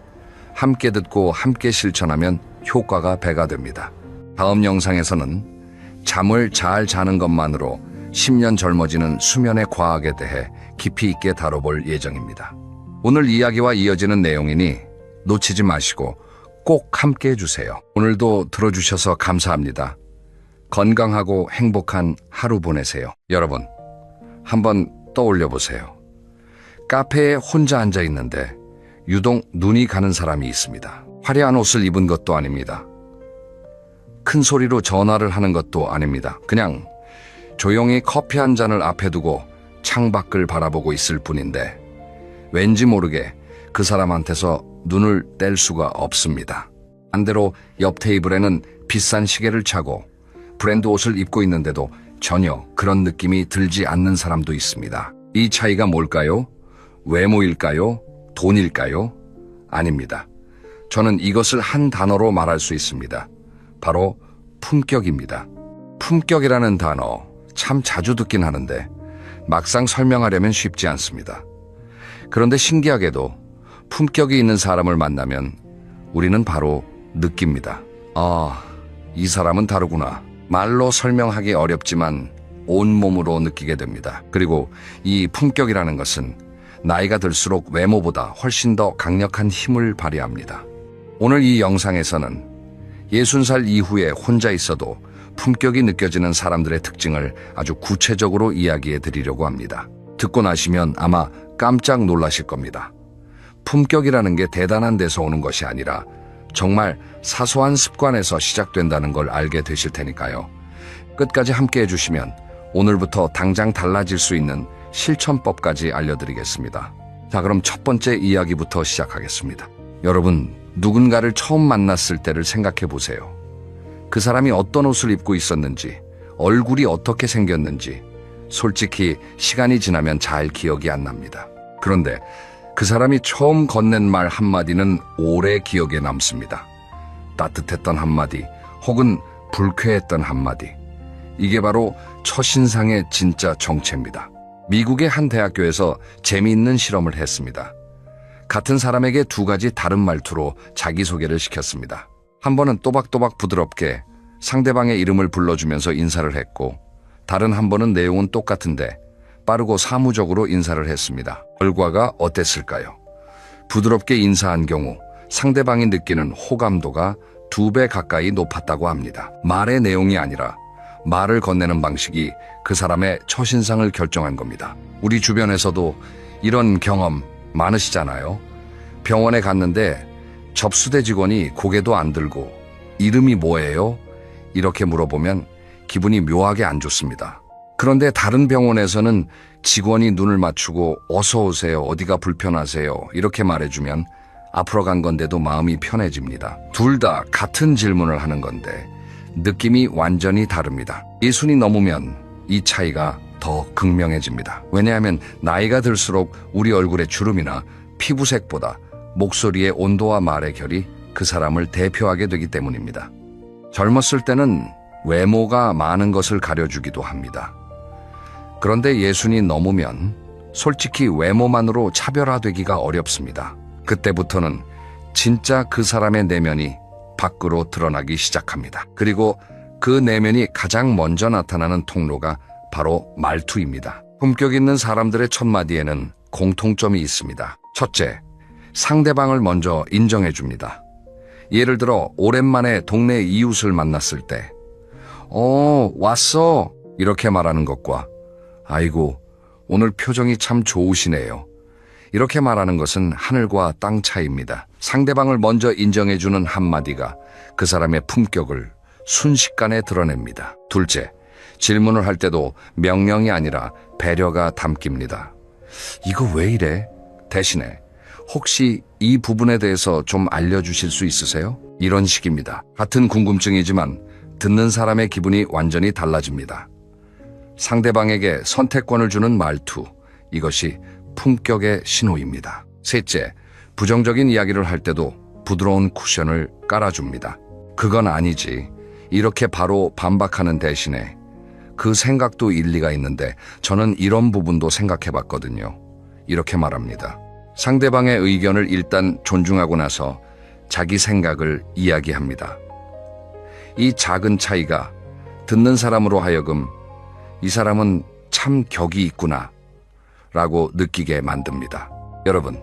함께 듣고 함께 실천하면 효과가 배가 됩니다. 다음 영상에서는 잠을 잘 자는 것만으로 10년 젊어지는 수면의 과학에 대해 깊이 있게 다뤄볼 예정입니다. 오늘 이야기와 이어지는 내용이니 놓치지 마시고 꼭 함께 해주세요. 오늘도 들어주셔서 감사합니다. 건강하고 행복한 하루 보내세요. 여러분, 한번 떠올려 보세요. 카페에 혼자 앉아 있는데 유독 눈이 가는 사람이 있습니다. 화려한 옷을 입은 것도 아닙니다. 큰 소리로 전화를 하는 것도 아닙니다. 그냥 조용히 커피 한 잔을 앞에 두고 창밖을 바라보고 있을 뿐인데 왠지 모르게 그 사람한테서 눈을 뗄 수가 없습니다. 반대로 옆 테이블에는 비싼 시계를 차고 브랜드 옷을 입고 있는데도 전혀 그런 느낌이 들지 않는 사람도 있습니다. 이 차이가 뭘까요? 외모일까요? 돈일까요? 아닙니다. 저는 이것을 한 단어로 말할 수 있습니다. 바로 품격입니다. 품격이라는 단어 참 자주 듣긴 하는데 막상 설명하려면 쉽지 않습니다. 그런데 신기하게도 품격이 있는 사람을 만나면 우리는 바로 느낍니다. 이 사람은 다르구나. 말로 설명하기 어렵지만 온몸으로 느끼게 됩니다. 그리고 이 품격이라는 것은 나이가 들수록 외모보다 훨씬 더 강력한 힘을 발휘합니다. 오늘 이 영상에서는 60살 이후에 혼자 있어도 품격이 느껴지는 사람들의 특징을 아주 구체적으로 이야기해 드리려고 합니다. 듣고 나시면 아마 깜짝 놀라실 겁니다. 품격이라는 게 대단한 데서 오는 것이 아니라 정말 사소한 습관에서 시작된다는 걸 알게 되실 테니까요. 끝까지 함께 해주시면 오늘부터 당장 달라질 수 있는 실천법까지 알려드리겠습니다. 자, 그럼 첫 번째 이야기부터 시작하겠습니다. 여러분, 누군가를 처음 만났을 때를 생각해 보세요. 그 사람이 어떤 옷을 입고 있었는지, 얼굴이 어떻게 생겼는지, 솔직히 시간이 지나면 잘 기억이 안 납니다. 그런데 그 사람이 처음 건넨 말 한마디는 오래 기억에 남습니다. 따뜻했던 한마디, 혹은 불쾌했던 한마디. 이게 바로 첫인상의 진짜 정체입니다. 미국의 한 대학교에서 재미있는 실험을 했습니다. 같은 사람에게 두 가지 다른 말투로 자기소개를 시켰습니다. 한 번은 또박또박 부드럽게 상대방의 이름을 불러주면서 인사를 했고, 다른 한 번은 내용은 똑같은데 빠르고 사무적으로 인사를 했습니다. 결과가 어땠을까요? 부드럽게 인사한 경우 상대방이 느끼는 호감도가 2배 가까이 높았다고 합니다. 말의 내용이 아니라 말을 건네는 방식이 그 사람의 첫인상을 결정한 겁니다. 우리 주변에서도 이런 경험 많으시잖아요. 병원에 갔는데 접수대 직원이 고개도 안 들고 이름이 뭐예요? 이렇게 물어보면 기분이 묘하게 안 좋습니다. 그런데 다른 병원에서는 직원이 눈을 맞추고 어서 오세요, 어디가 불편하세요 이렇게 말해주면 앞으로 간 건데도 마음이 편해집니다. 둘 다 같은 질문을 하는 건데 느낌이 완전히 다릅니다. 예순이 넘으면 이 차이가 더 극명해집니다. 왜냐하면 나이가 들수록 우리 얼굴의 주름이나 피부색보다 목소리의 온도와 말의 결이 그 사람을 대표하게 되기 때문입니다. 젊었을 때는 외모가 많은 것을 가려주기도 합니다. 그런데 예순이 넘으면 솔직히 외모만으로 차별화되기가 어렵습니다. 그때부터는 진짜 그 사람의 내면이 밖으로 드러나기 시작합니다. 그리고 그 내면이 가장 먼저 나타나는 통로가 바로 말투입니다. 품격 있는 사람들의 첫마디에는 공통점이 있습니다. 첫째, 상대방을 먼저 인정해 줍니다. 예를 들어 오랜만에 동네 이웃을 만났을 때 왔어 이렇게 말하는 것과 아이고 오늘 표정이 참 좋으시네요 이렇게 말하는 것은 하늘과 땅 차이입니다. 상대방을 먼저 인정해주는 한마디가 그 사람의 품격을 순식간에 드러냅니다. 둘째, 질문을 할 때도 명령이 아니라 배려가 담깁니다. 이거 왜 이래? 대신에 혹시 이 부분에 대해서 좀 알려주실 수 있으세요? 이런 식입니다. 같은 궁금증이지만 듣는 사람의 기분이 완전히 달라집니다. 상대방에게 선택권을 주는 말투, 이것이 품격의 신호입니다. 셋째, 부정적인 이야기를 할 때도 부드러운 쿠션을 깔아줍니다. 그건 아니지. 이렇게 바로 반박하는 대신에 그 생각도 일리가 있는데 저는 이런 부분도 생각해봤거든요. 이렇게 말합니다. 상대방의 의견을 일단 존중하고 나서 자기 생각을 이야기합니다. 이 작은 차이가 듣는 사람으로 하여금 이 사람은 참 격이 있구나 라고 느끼게 만듭니다. 여러분,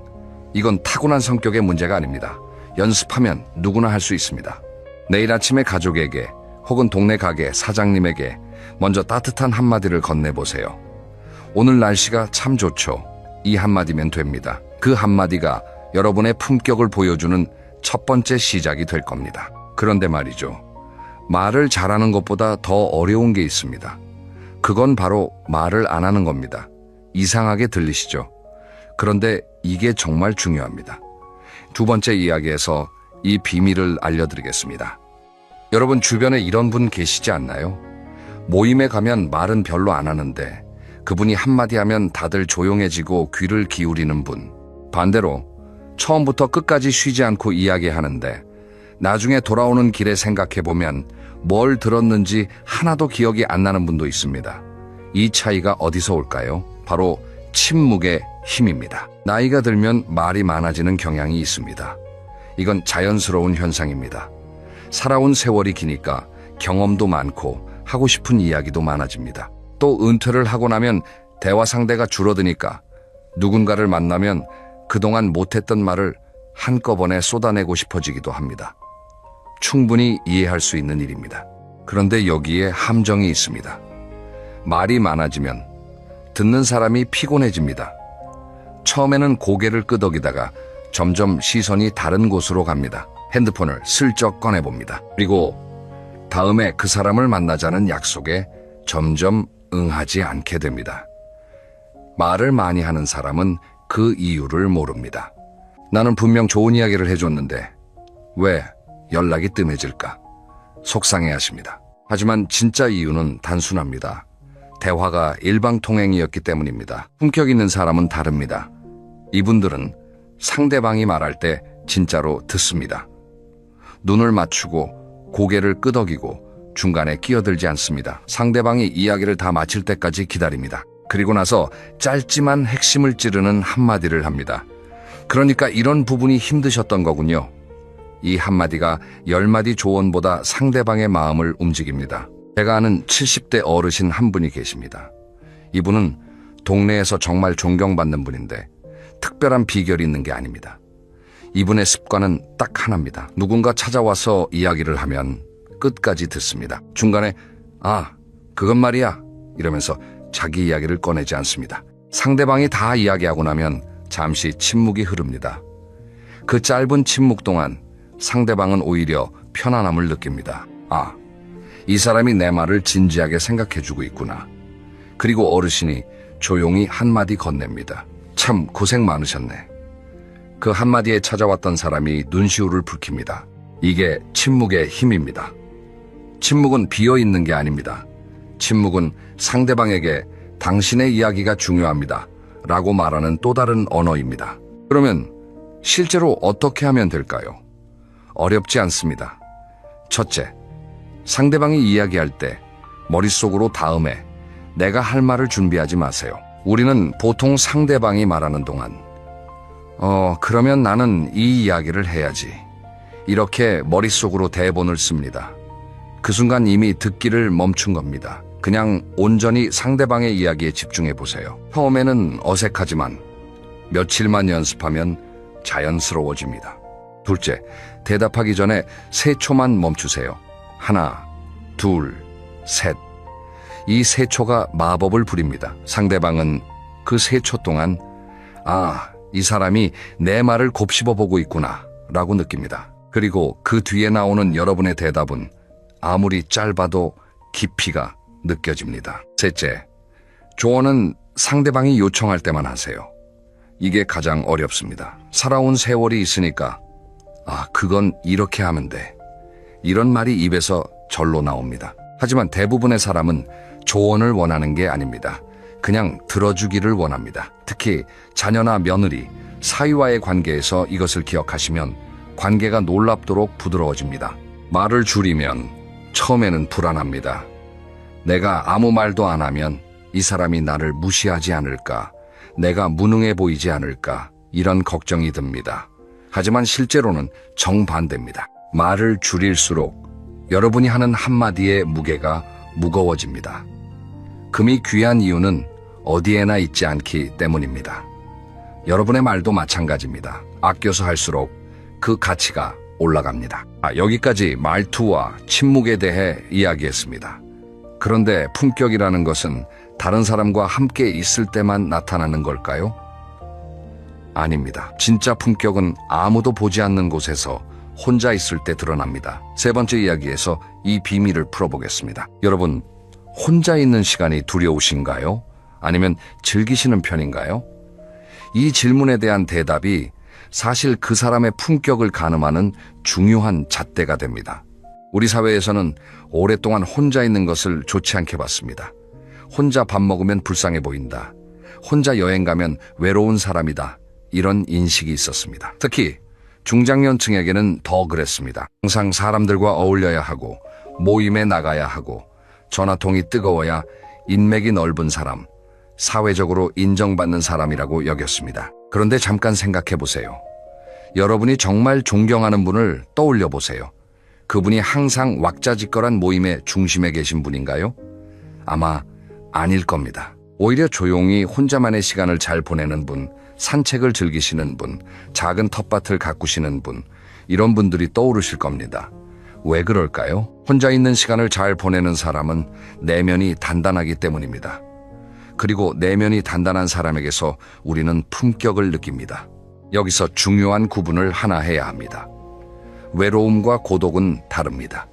이건 타고난 성격의 문제가 아닙니다. 연습하면 누구나 할 수 있습니다. 내일 아침에 가족에게 혹은 동네 가게 사장님에게 먼저 따뜻한 한마디를 건네보세요. 오늘 날씨가 참 좋죠. 이 한마디면 됩니다. 그 한마디가 여러분의 품격을 보여주는 첫 번째 시작이 될 겁니다. 그런데 말이죠. 말을 잘하는 것보다 더 어려운 게 있습니다. 그건 바로 말을 안 하는 겁니다. 이상하게 들리시죠? 그런데 이게 정말 중요합니다. 두 번째 이야기에서 이 비밀을 알려드리겠습니다. 여러분 주변에 이런 분 계시지 않나요? 모임에 가면 말은 별로 안 하는데 그분이 한마디 하면 다들 조용해지고 귀를 기울이는 분. 반대로 처음부터 끝까지 쉬지 않고 이야기하는데 나중에 돌아오는 길에 생각해보면 뭘 들었는지 하나도 기억이 안 나는 분도 있습니다. 이 차이가 어디서 올까요? 바로 침묵의 힘입니다. 나이가 들면 말이 많아지는 경향이 있습니다. 이건 자연스러운 현상입니다. 살아온 세월이 기니까 경험도 많고 하고 싶은 이야기도 많아집니다. 또 은퇴를 하고 나면 대화 상대가 줄어드니까 누군가를 만나면 그동안 못했던 말을 한꺼번에 쏟아내고 싶어지기도 합니다. 충분히 이해할 수 있는 일입니다. 그런데 여기에 함정이 있습니다. 말이 많아지면 듣는 사람이 피곤해집니다. 처음에는 고개를 끄덕이다가 점점 시선이 다른 곳으로 갑니다. 핸드폰을 슬쩍 꺼내봅니다. 그리고 다음에 그 사람을 만나자는 약속에 점점 응하지 않게 됩니다. 말을 많이 하는 사람은 그 이유를 모릅니다. 나는 분명 좋은 이야기를 해줬는데 왜 연락이 뜸해질까? 속상해하십니다. 하지만 진짜 이유는 단순합니다. 대화가 일방통행이었기 때문입니다. 품격 있는 사람은 다릅니다. 이분들은 상대방이 말할 때 진짜로 듣습니다. 눈을 맞추고 고개를 끄덕이고 중간에 끼어들지 않습니다. 상대방이 이야기를 다 마칠 때까지 기다립니다. 그리고 나서 짧지만 핵심을 찌르는 한마디를 합니다. 그러니까 이런 부분이 힘드셨던 거군요. 이 한마디가 10마디 조언보다 상대방의 마음을 움직입니다. 제가 아는 70대 어르신 한 분이 계십니다. 이분은 동네에서 정말 존경받는 분인데 특별한 비결이 있는 게 아닙니다. 이분의 습관은 딱 하나입니다. 누군가 찾아와서 이야기를 하면 끝까지 듣습니다. 중간에 그건 말이야 이러면서 자기 이야기를 꺼내지 않습니다. 상대방이 다 이야기하고 나면 잠시 침묵이 흐릅니다. 그 짧은 침묵 동안 상대방은 오히려 편안함을 느낍니다. 이 사람이 내 말을 진지하게 생각해주고 있구나. 그리고 어르신이 조용히 한마디 건넵니다. 참 고생 많으셨네. 그 한마디에 찾아왔던 사람이 눈시울을 붉힙니다. 이게 침묵의 힘입니다. 침묵은 비어있는 게 아닙니다. 침묵은 상대방에게 당신의 이야기가 중요합니다 라고 말하는 또 다른 언어입니다. 그러면 실제로 어떻게 하면 될까요? 어렵지 않습니다. 첫째, 상대방이 이야기할 때 머릿속으로 다음에 내가 할 말을 준비하지 마세요. 우리는 보통 상대방이 말하는 동안 그러면 나는 이 이야기를 해야지. 이렇게 머릿속으로 대본을 씁니다. 그 순간 이미 듣기를 멈춘 겁니다. 그냥 온전히 상대방의 이야기에 집중해 보세요. 처음에는 어색하지만 며칠만 연습하면 자연스러워집니다. 둘째, 대답하기 전에 3초만 멈추세요. 하나, 둘, 셋. 이 3초가 마법을 부립니다. 상대방은 그 3초 동안 이 사람이 내 말을 곱씹어 보고 있구나 라고 느낍니다. 그리고 그 뒤에 나오는 여러분의 대답은 아무리 짧아도 깊이가 느껴집니다. 셋째, 조언은 상대방이 요청할 때만 하세요. 이게 가장 어렵습니다. 살아온 세월이 있으니까 그건 이렇게 하면 돼. 이런 말이 입에서 절로 나옵니다. 하지만 대부분의 사람은 조언을 원하는 게 아닙니다. 그냥 들어주기를 원합니다. 특히 자녀나 며느리, 사위와의 관계에서 이것을 기억하시면 관계가 놀랍도록 부드러워집니다. 말을 줄이면 처음에는 불안합니다. 내가 아무 말도 안 하면 이 사람이 나를 무시하지 않을까, 내가 무능해 보이지 않을까, 이런 걱정이 듭니다. 하지만 실제로는 정반대입니다. 말을 줄일수록 여러분이 하는 한마디의 무게가 무거워집니다. 금이 귀한 이유는 어디에나 있지 않기 때문입니다. 여러분의 말도 마찬가지입니다. 아껴서 할수록 그 가치가 올라갑니다. 여기까지 말투와 침묵에 대해 이야기했습니다. 그런데 품격이라는 것은 다른 사람과 함께 있을 때만 나타나는 걸까요? 아닙니다. 진짜 품격은 아무도 보지 않는 곳에서 혼자 있을 때 드러납니다. 세 번째 이야기에서 이 비밀을 풀어보겠습니다. 여러분, 혼자 있는 시간이 두려우신가요? 아니면 즐기시는 편인가요? 이 질문에 대한 대답이 사실 그 사람의 품격을 가늠하는 중요한 잣대가 됩니다. 우리 사회에서는 오랫동안 혼자 있는 것을 좋지 않게 봤습니다. 혼자 밥 먹으면 불쌍해 보인다. 혼자 여행 가면 외로운 사람이다. 이런 인식이 있었습니다. 특히 중장년층에게는 더 그랬습니다. 항상 사람들과 어울려야 하고 모임에 나가야 하고 전화통이 뜨거워야 인맥이 넓은 사람, 사회적으로 인정받는 사람이라고 여겼습니다. 그런데 잠깐 생각해 보세요. 여러분이 정말 존경하는 분을 떠올려 보세요. 그분이 항상 왁자지껄한 모임의 중심에 계신 분인가요? 아마 아닐 겁니다. 오히려 조용히 혼자만의 시간을 잘 보내는 분, 산책을 즐기시는 분, 작은 텃밭을 가꾸시는 분, 이런 분들이 떠오르실 겁니다. 왜 그럴까요? 혼자 있는 시간을 잘 보내는 사람은 내면이 단단하기 때문입니다. 그리고 내면이 단단한 사람에게서 우리는 품격을 느낍니다. 여기서 중요한 구분을 하나 해야 합니다. 외로움과 고독은 다릅니다.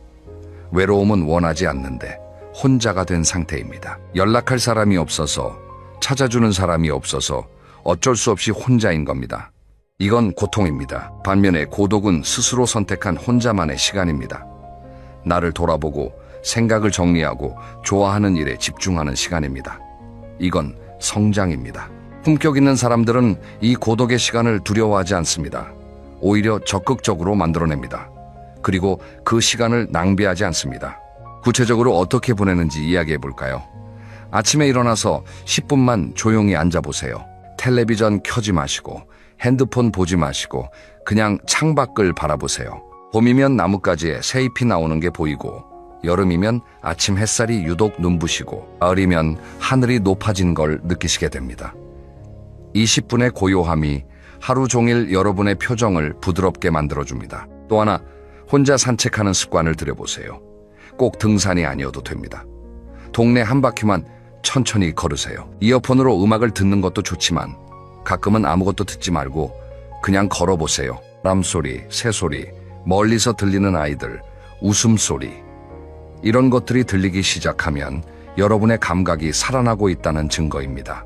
외로움은 원하지 않는데 혼자가 된 상태입니다. 연락할 사람이 없어서 찾아주는 사람이 없어서 어쩔 수 없이 혼자인 겁니다. 이건 고통입니다. 반면에 고독은 스스로 선택한 혼자만의 시간입니다. 나를 돌아보고 생각을 정리하고 좋아하는 일에 집중하는 시간입니다. 이건 성장입니다. 품격 있는 사람들은 이 고독의 시간을 두려워하지 않습니다. 오히려 적극적으로 만들어냅니다. 그리고 그 시간을 낭비하지 않습니다. 구체적으로 어떻게 보내는지 이야기해 볼까요? 아침에 일어나서 10분만 조용히 앉아보세요. 텔레비전 켜지 마시고 핸드폰 보지 마시고 그냥 창밖을 바라보세요. 봄이면 나뭇가지에 새잎이 나오는 게 보이고 여름이면 아침 햇살이 유독 눈부시고 가을이면 하늘이 높아진 걸 느끼시게 됩니다. 20분의 고요함이 하루 종일 여러분의 표정을 부드럽게 만들어줍니다. 또 하나, 혼자 산책하는 습관을 들여보세요. 꼭 등산이 아니어도 됩니다. 동네 한 바퀴만 천천히 걸으세요. 이어폰으로 음악을 듣는 것도 좋지만 가끔은 아무것도 듣지 말고 그냥 걸어보세요. 바람소리, 새소리, 멀리서 들리는 아이들, 웃음소리, 이런 것들이 들리기 시작하면 여러분의 감각이 살아나고 있다는 증거입니다.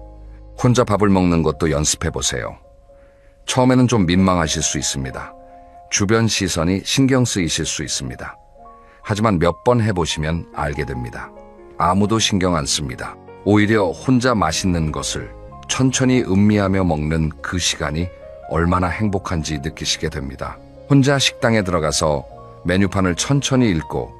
혼자 밥을 먹는 것도 연습해보세요. 처음에는 좀 민망하실 수 있습니다. 주변 시선이 신경 쓰이실 수 있습니다. 하지만 몇 번 해보시면 알게 됩니다. 아무도 신경 안 씁니다. 오히려 혼자 맛있는 것을 천천히 음미하며 먹는 그 시간이 얼마나 행복한지 느끼시게 됩니다. 혼자 식당에 들어가서 메뉴판을 천천히 읽고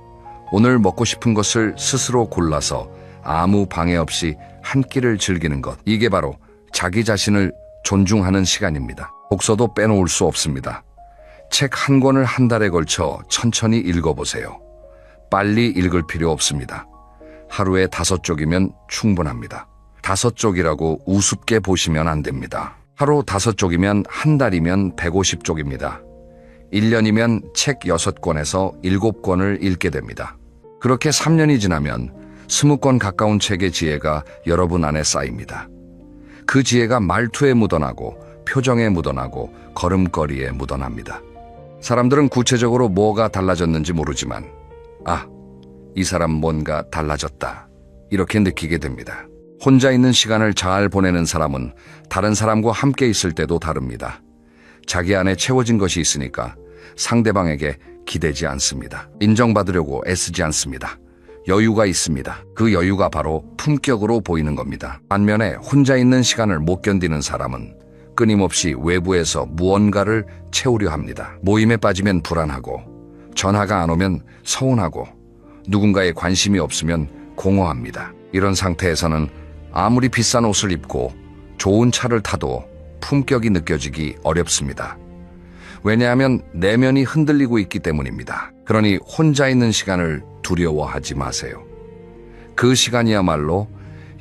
오늘 먹고 싶은 것을 스스로 골라서 아무 방해 없이 한 끼를 즐기는 것, 이게 바로 자기 자신을 존중하는 시간입니다. 독서도 빼놓을 수 없습니다. 책 한 권을 한 달에 걸쳐 천천히 읽어보세요. 빨리 읽을 필요 없습니다. 하루에 5쪽이면 충분합니다. 5쪽이라고 우습게 보시면 안 됩니다. 하루 5쪽이면 한 달이면 150쪽입니다. 1년이면 책 6권에서 7권을 읽게 됩니다. 그렇게 3년이 지나면 20권 가까운 책의 지혜가 여러분 안에 쌓입니다. 그 지혜가 말투에 묻어나고 표정에 묻어나고 걸음걸이에 묻어납니다. 사람들은 구체적으로 뭐가 달라졌는지 모르지만 이 사람 뭔가 달라졌다, 이렇게 느끼게 됩니다. 혼자 있는 시간을 잘 보내는 사람은 다른 사람과 함께 있을 때도 다릅니다. 자기 안에 채워진 것이 있으니까 상대방에게 기대지 않습니다. 인정받으려고 애쓰지 않습니다. 여유가 있습니다. 그 여유가 바로 품격으로 보이는 겁니다. 반면에 혼자 있는 시간을 못 견디는 사람은 끊임없이 외부에서 무언가를 채우려 합니다. 모임에 빠지면 불안하고, 전화가 안 오면 서운하고, 누군가의 관심이 없으면 공허합니다. 이런 상태에서는 아무리 비싼 옷을 입고 좋은 차를 타도 품격이 느껴지기 어렵습니다. 왜냐하면 내면이 흔들리고 있기 때문입니다. 그러니 혼자 있는 시간을 두려워하지 마세요. 그 시간이야말로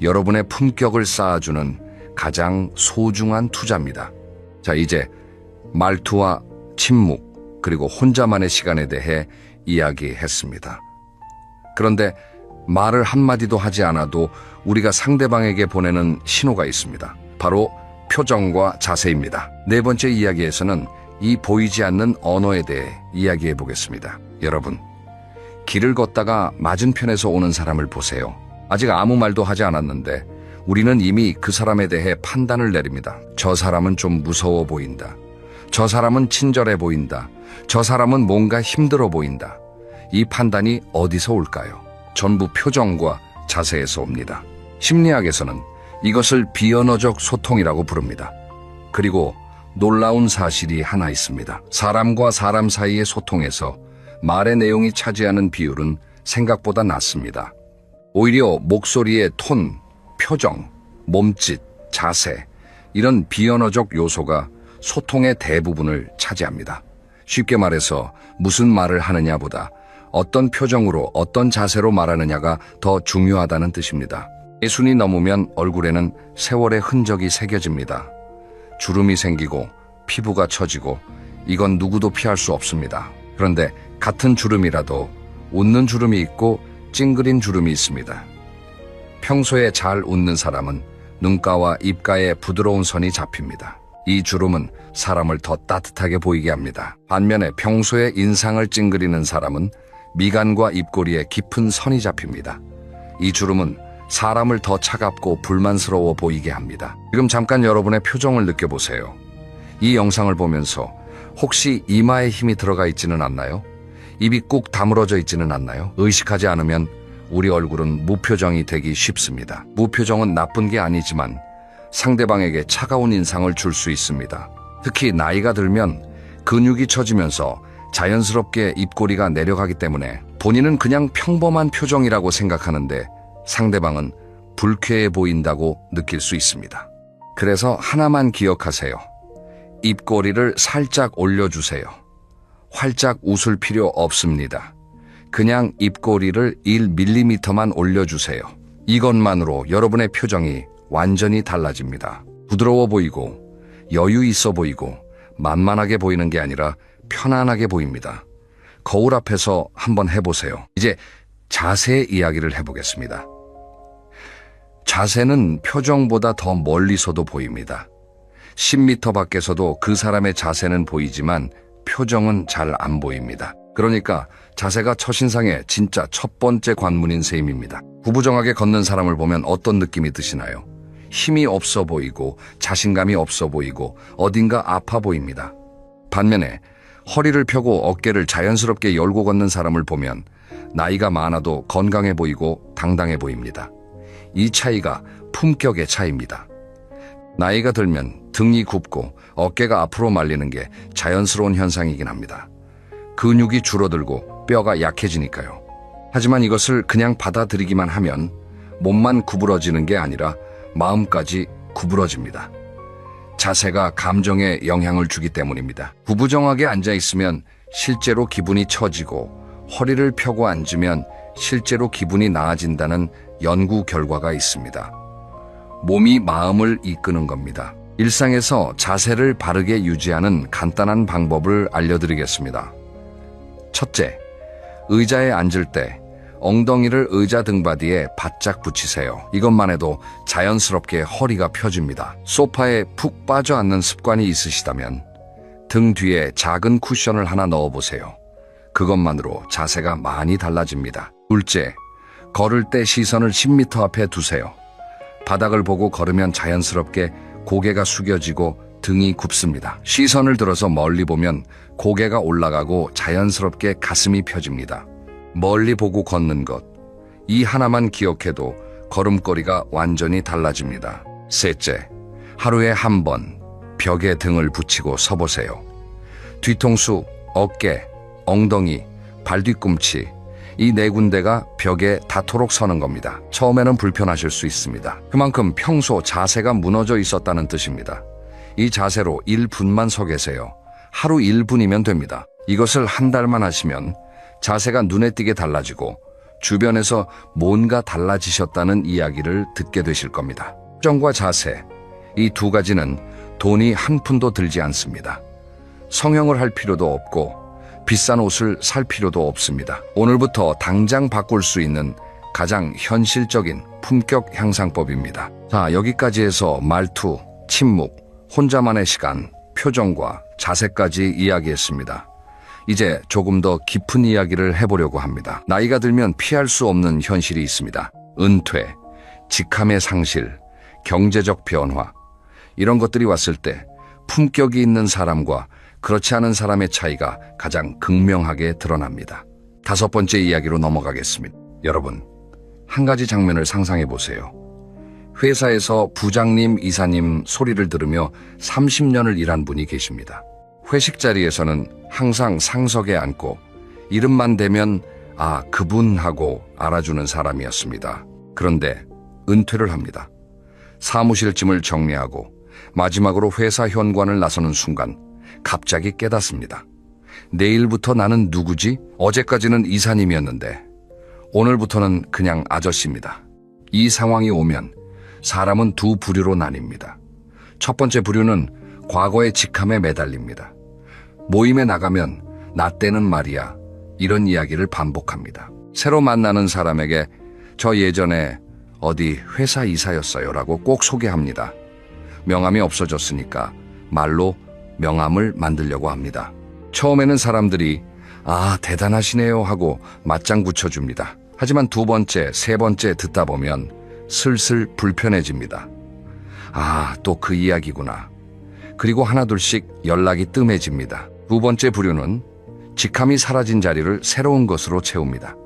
여러분의 품격을 쌓아주는 가장 소중한 투자입니다. 자, 이제 말투와 침묵, 그리고 혼자만의 시간에 대해 이야기했습니다. 그런데 말을 한마디도 하지 않아도 우리가 상대방에게 보내는 신호가 있습니다. 바로 표정과 자세입니다. 네 번째 이야기에서는 이 보이지 않는 언어에 대해 이야기해 보겠습니다. 여러분, 길을 걷다가 맞은편에서 오는 사람을 보세요. 아직 아무 말도 하지 않았는데 우리는 이미 그 사람에 대해 판단을 내립니다. 저 사람은 좀 무서워 보인다. 저 사람은 친절해 보인다. 저 사람은 뭔가 힘들어 보인다. 이 판단이 어디서 올까요? 전부 표정과 자세에서 옵니다. 심리학에서는 이것을 비언어적 소통이라고 부릅니다. 그리고 놀라운 사실이 하나 있습니다. 사람과 사람 사이의 소통에서 말의 내용이 차지하는 비율은 생각보다 낮습니다. 오히려 목소리의 톤, 표정, 몸짓, 자세, 이런 비언어적 요소가 소통의 대부분을 차지합니다. 쉽게 말해서 무슨 말을 하느냐보다 어떤 표정으로 어떤 자세로 말하느냐가 더 중요하다는 뜻입니다. 예순이 넘으면 얼굴에는 세월의 흔적이 새겨집니다. 주름이 생기고 피부가 처지고 이건 누구도 피할 수 없습니다. 그런데 같은 주름이라도 웃는 주름이 있고 찡그린 주름이 있습니다. 평소에 잘 웃는 사람은 눈가와 입가에 부드러운 선이 잡힙니다. 이 주름은 사람을 더 따뜻하게 보이게 합니다. 반면에 평소에 인상을 찡그리는 사람은 미간과 입꼬리에 깊은 선이 잡힙니다. 이 주름은 사람을 더 차갑고 불만스러워 보이게 합니다. 지금 잠깐 여러분의 표정을 느껴보세요. 이 영상을 보면서 혹시 이마에 힘이 들어가 있지는 않나요? 입이 꾹 다물어져 있지는 않나요? 의식하지 않으면 우리 얼굴은 무표정이 되기 쉽습니다. 무표정은 나쁜 게 아니지만 상대방에게 차가운 인상을 줄 수 있습니다. 특히 나이가 들면 근육이 처지면서 자연스럽게 입꼬리가 내려가기 때문에 본인은 그냥 평범한 표정이라고 생각하는데 상대방은 불쾌해 보인다고 느낄 수 있습니다. 그래서 하나만 기억하세요. 입꼬리를 살짝 올려주세요. 활짝 웃을 필요 없습니다. 그냥 입꼬리를 1mm만 올려주세요. 이것만으로 여러분의 표정이 완전히 달라집니다. 부드러워 보이고 여유 있어 보이고 만만하게 보이는 게 아니라 편안하게 보입니다. 거울 앞에서 한번 해보세요. 이제 자세 이야기를 해보겠습니다. 자세는 표정보다 더 멀리서도 보입니다. 10m 밖에서도 그 사람의 자세는 보이지만 표정은 잘 안 보입니다. 그러니까 자세가 첫인상의 진짜 첫 번째 관문인 셈입니다. 구부정하게 걷는 사람을 보면 어떤 느낌이 드시나요? 힘이 없어 보이고 자신감이 없어 보이고 어딘가 아파 보입니다. 반면에 허리를 펴고 어깨를 자연스럽게 열고 걷는 사람을 보면 나이가 많아도 건강해 보이고 당당해 보입니다. 이 차이가 품격의 차이입니다. 나이가 들면 등이 굽고 어깨가 앞으로 말리는 게 자연스러운 현상이긴 합니다. 근육이 줄어들고 뼈가 약해지니까요. 하지만 이것을 그냥 받아들이기만 하면 몸만 구부러지는 게 아니라 마음까지 구부러집니다. 자세가 감정에 영향을 주기 때문입니다. 구부정하게 앉아있으면 실제로 기분이 처지고 허리를 펴고 앉으면 실제로 기분이 나아진다는 연구 결과가 있습니다. 몸이 마음을 이끄는 겁니다. 일상에서 자세를 바르게 유지하는 간단한 방법을 알려드리겠습니다. 첫째, 의자에 앉을 때 엉덩이를 의자 등받이에 바짝 붙이세요. 이것만 해도 자연스럽게 허리가 펴집니다. 소파에 푹 빠져 앉는 습관이 있으시다면 등 뒤에 작은 쿠션을 하나 넣어보세요. 그것만으로 자세가 많이 달라집니다. 둘째, 걸을 때 시선을 10m 앞에 두세요. 바닥을 보고 걸으면 자연스럽게 고개가 숙여지고 등이 굽습니다. 시선을 들어서 멀리 보면 고개가 올라가고 자연스럽게 가슴이 펴집니다. 멀리 보고 걷는 것, 이 하나만 기억해도 걸음걸이가 완전히 달라집니다. 셋째, 하루에 한 번 벽에 등을 붙이고 서보세요. 뒤통수, 어깨, 엉덩이, 발뒤꿈치, 이 네 군데가 벽에 닿도록 서는 겁니다. 처음에는 불편하실 수 있습니다. 그만큼 평소 자세가 무너져 있었다는 뜻입니다. 이 자세로 1분만 서 계세요. 하루 1분이면 됩니다. 이것을 한 달만 하시면 자세가 눈에 띄게 달라지고 주변에서 뭔가 달라지셨다는 이야기를 듣게 되실 겁니다. 표정과 자세, 이 두 가지는 돈이 한 푼도 들지 않습니다. 성형을 할 필요도 없고 비싼 옷을 살 필요도 없습니다. 오늘부터 당장 바꿀 수 있는 가장 현실적인 품격 향상법입니다. 자, 여기까지 해서 말투, 침묵, 혼자만의 시간, 표정과 자세까지 이야기했습니다. 이제 조금 더 깊은 이야기를 해보려고 합니다. 나이가 들면 피할 수 없는 현실이 있습니다. 은퇴, 직함의 상실, 경제적 변화, 이런 것들이 왔을 때 품격이 있는 사람과 그렇지 않은 사람의 차이가 가장 극명하게 드러납니다. 다섯 번째 이야기로 넘어가겠습니다. 여러분, 한 가지 장면을 상상해 보세요. 회사에서 부장님, 이사님 소리를 들으며 30년을 일한 분이 계십니다. 회식 자리에서는 항상 상석에 앉고 이름만 대면 아, 그분 하고 알아주는 사람이었습니다. 그런데 은퇴를 합니다. 사무실 짐을 정리하고 마지막으로 회사 현관을 나서는 순간 갑자기 깨닫습니다. 내일부터 나는 누구지? 어제까지는 이사님이었는데 오늘부터는 그냥 아저씨입니다. 이 상황이 오면 사람은 두 부류로 나뉩니다. 첫 번째 부류는 과거의 직함에 매달립니다. 모임에 나가면 나 때는 말이야, 이런 이야기를 반복합니다. 새로 만나는 사람에게 저 예전에 어디 회사 이사였어요 라고 꼭 소개합니다. 명함이 없어졌으니까 말로 명함을 만들려고 합니다. 처음에는 사람들이 아, 대단하시네요 하고 맞장 붙여줍니다. 하지만 두 번째, 세 번째 듣다 보면 슬슬 불편해집니다. 아, 또 그 이야기구나. 그리고 하나둘씩 연락이 뜸해집니다. 두 번째 부류는 직함이 사라진 자리를 새로운 것으로 채웁니다.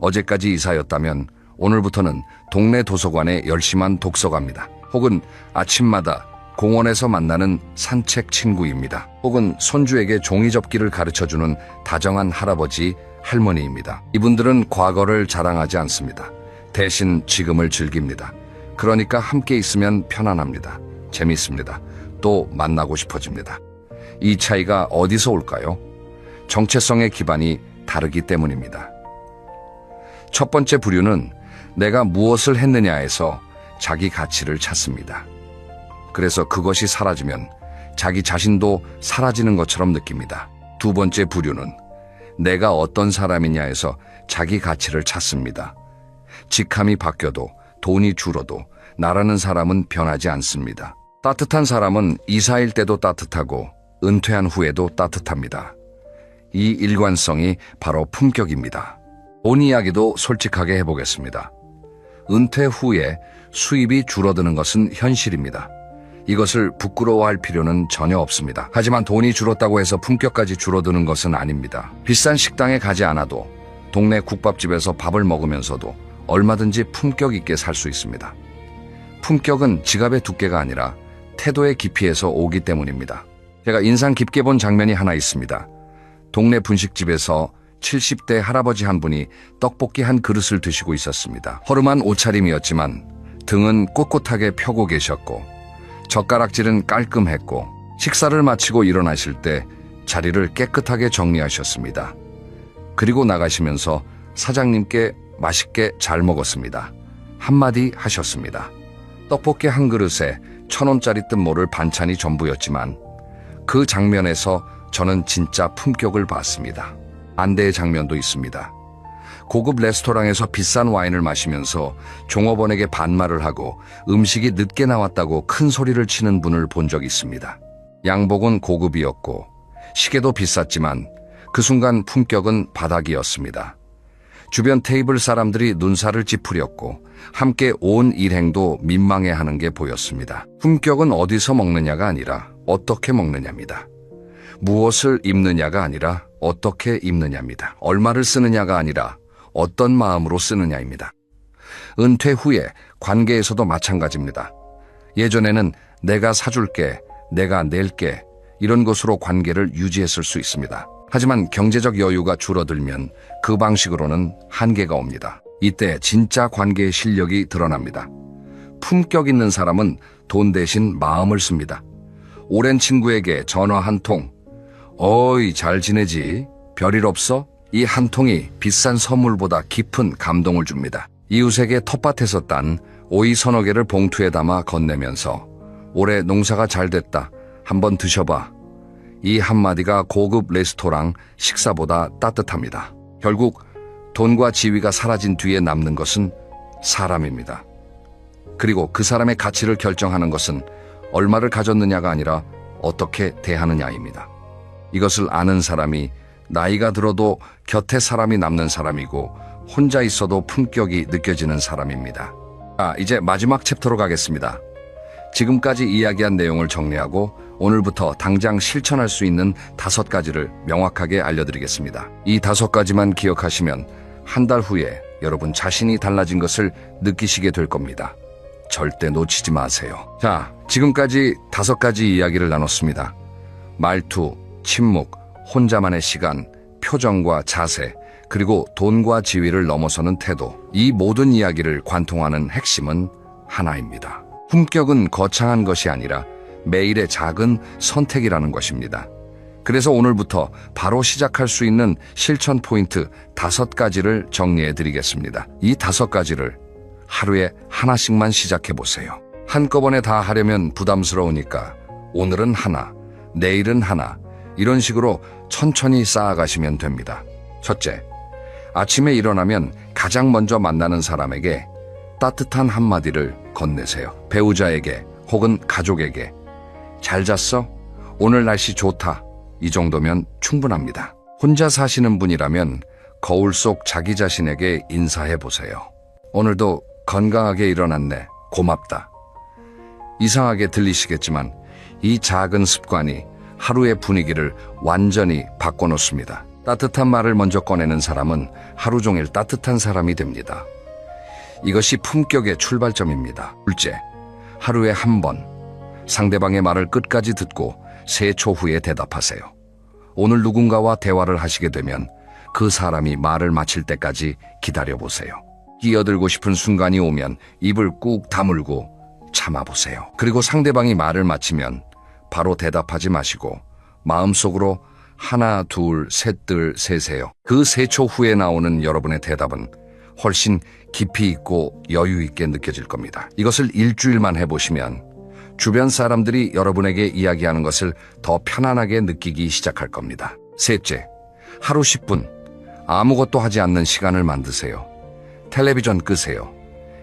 어제까지 이사였다면 오늘부터는 동네 도서관에 열심한 독서가입니다. 혹은 아침마다 공원에서 만나는 산책 친구입니다. 혹은 손주에게 종이접기를 가르쳐주는 다정한 할아버지, 할머니입니다. 이분들은 과거를 자랑하지 않습니다. 대신 지금을 즐깁니다. 그러니까 함께 있으면 편안합니다. 재밌습니다. 또 만나고 싶어집니다. 이 차이가 어디서 올까요? 정체성의 기반이 다르기 때문입니다. 첫 번째 부류는 내가 무엇을 했느냐에서 자기 가치를 찾습니다. 그래서 그것이 사라지면 자기 자신도 사라지는 것처럼 느낍니다. 두 번째 부류는 내가 어떤 사람이냐에서 자기 가치를 찾습니다. 직함이 바뀌어도 돈이 줄어도 나라는 사람은 변하지 않습니다. 따뜻한 사람은 이사일 때도 따뜻하고 은퇴한 후에도 따뜻합니다. 이 일관성이 바로 품격입니다. 돈 이야기도 솔직하게 해보겠습니다. 은퇴 후에 수입이 줄어드는 것은 현실입니다. 이것을 부끄러워할 필요는 전혀 없습니다. 하지만 돈이 줄었다고 해서 품격까지 줄어드는 것은 아닙니다. 비싼 식당에 가지 않아도 동네 국밥집에서 밥을 먹으면서도 얼마든지 품격 있게 살 수 있습니다. 품격은 지갑의 두께가 아니라 태도의 깊이에서 오기 때문입니다. 제가 인상 깊게 본 장면이 하나 있습니다. 동네 분식집에서 70대 할아버지 한 분이 떡볶이 한 그릇을 드시고 있었습니다. 허름한 옷차림이었지만 등은 꼿꼿하게 펴고 계셨고 젓가락질은 깔끔했고 식사를 마치고 일어나실 때 자리를 깨끗하게 정리하셨습니다. 그리고 나가시면서 사장님께 맛있게 잘 먹었습니다. 한마디 하셨습니다. 떡볶이 한 그릇에 1,000원짜리 듯 모를 반찬이 전부였지만 그 장면에서 저는 진짜 품격을 봤습니다. 반대의 장면도 있습니다. 고급 레스토랑에서 비싼 와인을 마시면서 종업원에게 반말을 하고 음식이 늦게 나왔다고 큰 소리를 치는 분을 본 적이 있습니다. 양복은 고급이었고 시계도 비쌌지만 그 순간 품격은 바닥이었습니다. 주변 테이블 사람들이 눈살을 찌푸렸고 함께 온 일행도 민망해하는 게 보였습니다. 품격은 어디서 먹느냐가 아니라 어떻게 먹느냐입니다. 무엇을 입느냐가 아니라 어떻게 입느냐입니다. 얼마를 쓰느냐가 아니라 어떤 마음으로 쓰느냐입니다. 은퇴 후에 관계에서도 마찬가지입니다. 예전에는 내가 사줄게, 내가 낼게 이런 것으로 관계를 유지했을 수 있습니다. 하지만 경제적 여유가 줄어들면 그 방식으로는 한계가 옵니다. 이때 진짜 관계의 실력이 드러납니다. 품격 있는 사람은 돈 대신 마음을 씁니다. 오랜 친구에게 전화 한 통, 어이 잘 지내지? 별일 없어? 이 한 통이 비싼 선물보다 깊은 감동을 줍니다. 이웃에게 텃밭에서 딴 오이 서너 개를 봉투에 담아 건네면서 올해 농사가 잘 됐다. 한번 드셔봐. 이 한마디가 고급 레스토랑 식사보다 따뜻합니다. 결국 돈과 지위가 사라진 뒤에 남는 것은 사람입니다. 그리고 그 사람의 가치를 결정하는 것은 얼마를 가졌느냐가 아니라 어떻게 대하느냐입니다. 이것을 아는 사람이 나이가 들어도 곁에 사람이 남는 사람이고 혼자 있어도 품격이 느껴지는 사람입니다. 이제 마지막 챕터로 가겠습니다. 지금까지 이야기한 내용을 정리하고 오늘부터 당장 실천할 수 있는 5가지를 명확하게 알려드리겠습니다. 이 5가지만 기억하시면 한 달 후에 여러분 자신이 달라진 것을 느끼시게 될 겁니다. 절대 놓치지 마세요. 자, 지금까지 5가지 이야기를 나눴습니다. 말투, 침묵, 혼자만의 시간, 표정과 자세, 그리고 돈과 지위를 넘어서는 태도. 이 모든 이야기를 관통하는 핵심은 하나입니다. 품격은 거창한 것이 아니라 매일의 작은 선택이라는 것입니다. 그래서 오늘부터 바로 시작할 수 있는 실천 포인트 5가지를 정리해 드리겠습니다. 이 5가지를 하루에 하나씩만 시작해 보세요. 한꺼번에 다 하려면 부담스러우니까 오늘은 하나, 내일은 하나, 이런 식으로 천천히 쌓아가시면 됩니다. 첫째, 아침에 일어나면 가장 먼저 만나는 사람에게 따뜻한 한마디를 건네세요. 배우자에게 혹은 가족에게 잘 잤어? 오늘 날씨 좋다. 이 정도면 충분합니다. 혼자 사시는 분이라면 거울 속 자기 자신에게 인사해 보세요. 오늘도 건강하게 일어났네. 고맙다. 이상하게 들리시겠지만 이 작은 습관이 하루의 분위기를 완전히 바꿔놓습니다. 따뜻한 말을 먼저 꺼내는 사람은 하루 종일 따뜻한 사람이 됩니다. 이것이 품격의 출발점입니다. 둘째, 하루에 한 번 상대방의 말을 끝까지 듣고 세 초 후에 대답하세요. 오늘 누군가와 대화를 하시게 되면 그 사람이 말을 마칠 때까지 기다려보세요. 끼어들고 싶은 순간이 오면 입을 꾹 다물고 참아보세요. 그리고 상대방이 말을 마치면 바로 대답하지 마시고 마음속으로 하나, 둘, 셋들 세세요. 그 세 초 후에 나오는 여러분의 대답은 훨씬 깊이 있고 여유 있게 느껴질 겁니다. 이것을 일주일만 해보시면 주변 사람들이 여러분에게 이야기하는 것을 더 편안하게 느끼기 시작할 겁니다. 셋째, 하루 10분 아무것도 하지 않는 시간을 만드세요. 텔레비전 끄세요.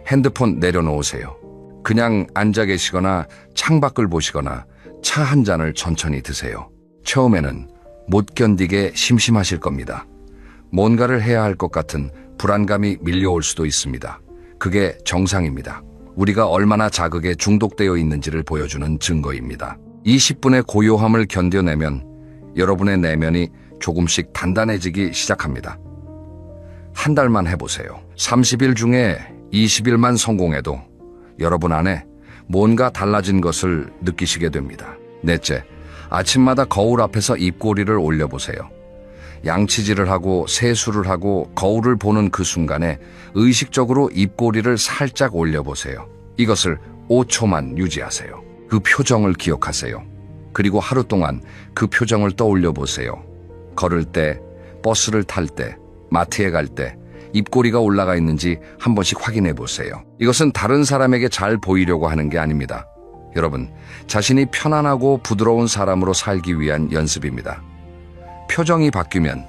핸드폰 내려놓으세요. 그냥 앉아 계시거나 창밖을 보시거나 차 한 잔을 천천히 드세요. 처음에는 못 견디게 심심하실 겁니다. 뭔가를 해야 할 것 같은 불안감이 밀려올 수도 있습니다. 그게 정상입니다. 우리가 얼마나 자극에 중독되어 있는지를 보여주는 증거입니다. 20분의 고요함을 견뎌내면 여러분의 내면이 조금씩 단단해지기 시작합니다. 한 달만 해보세요. 30일 중에 20일만 성공해도 여러분 안에 뭔가 달라진 것을 느끼시게 됩니다. 넷째, 아침마다 거울 앞에서 입꼬리를 올려보세요. 양치질을 하고 세수를 하고 거울을 보는 그 순간에 의식적으로 입꼬리를 살짝 올려보세요. 이것을 5초만 유지하세요. 그 표정을 기억하세요. 그리고 하루 동안 그 표정을 떠올려 보세요. 걸을 때, 버스를 탈 때, 마트에 갈 때 입꼬리가 올라가 있는지 한 번씩 확인해 보세요. 이것은 다른 사람에게 잘 보이려고 하는 게 아닙니다. 여러분, 자신이 편안하고 부드러운 사람으로 살기 위한 연습입니다. 표정이 바뀌면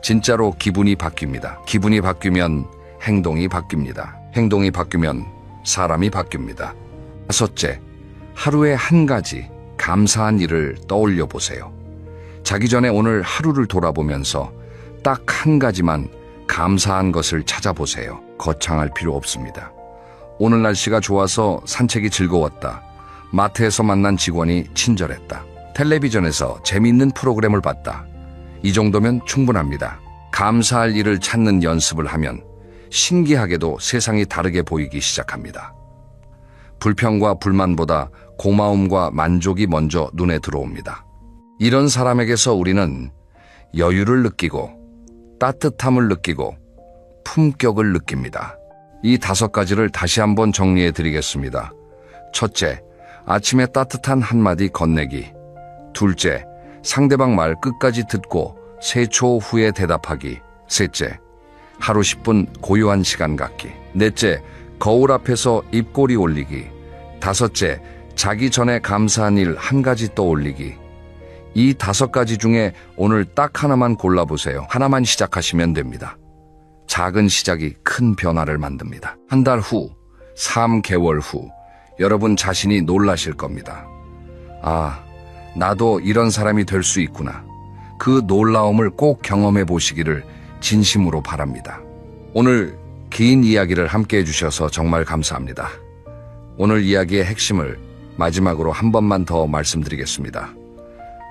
진짜로 기분이 바뀝니다. 기분이 바뀌면 행동이 바뀝니다. 행동이 바뀌면 사람이 바뀝니다. 다섯째, 하루에 한 가지 감사한 일을 떠올려 보세요. 자기 전에 오늘 하루를 돌아보면서 딱 한 가지만 감사한 것을 찾아보세요. 거창할 필요 없습니다. 오늘 날씨가 좋아서 산책이 즐거웠다. 마트에서 만난 직원이 친절했다. 텔레비전에서 재미있는 프로그램을 봤다. 이 정도면 충분합니다. 감사할 일을 찾는 연습을 하면 신기하게도 세상이 다르게 보이기 시작합니다. 불평과 불만보다 고마움과 만족이 먼저 눈에 들어옵니다. 이런 사람에게서 우리는 여유를 느끼고 따뜻함을 느끼고 품격을 느낍니다. 이 5가지를 다시 한번 정리해 드리겠습니다. 첫째, 아침에 따뜻한 한마디 건네기. 둘째, 상대방 말 끝까지 듣고 3초 후에 대답하기. 셋째, 하루 10분 고요한 시간 갖기. 넷째, 거울 앞에서 입꼬리 올리기. 다섯째, 자기 전에 감사한 일 한 가지 떠올리기. 이 5가지 중에 오늘 딱 하나만 골라보세요. 하나만 시작하시면 됩니다. 작은 시작이 큰 변화를 만듭니다. 한 달 후, 3개월 후, 여러분 자신이 놀라실 겁니다. 아, 나도 이런 사람이 될 수 있구나. 그 놀라움을 꼭 경험해 보시기를 진심으로 바랍니다. 오늘 긴 이야기를 함께 해주셔서 정말 감사합니다. 오늘 이야기의 핵심을 마지막으로 한 번만 더 말씀드리겠습니다.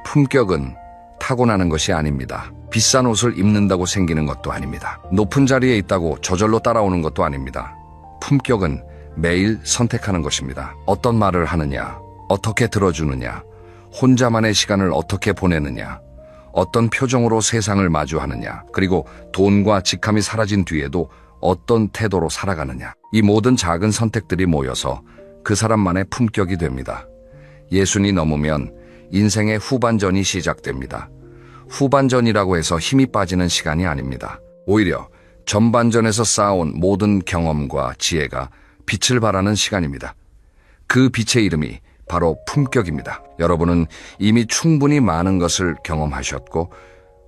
품격은 타고나는 것이 아닙니다. 비싼 옷을 입는다고 생기는 것도 아닙니다. 높은 자리에 있다고 저절로 따라오는 것도 아닙니다. 품격은 매일 선택하는 것입니다. 어떤 말을 하느냐, 어떻게 들어주느냐, 혼자만의 시간을 어떻게 보내느냐, 어떤 표정으로 세상을 마주하느냐, 그리고 돈과 직함이 사라진 뒤에도 어떤 태도로 살아가느냐. 이 모든 작은 선택들이 모여서 그 사람만의 품격이 됩니다. 예순이 넘으면 인생의 후반전이 시작됩니다. 후반전이라고 해서 힘이 빠지는 시간이 아닙니다. 오히려 전반전에서 쌓아온 모든 경험과 지혜가 빛을 발하는 시간입니다. 그 빛의 이름이 바로 품격입니다. 여러분은 이미 충분히 많은 것을 경험하셨고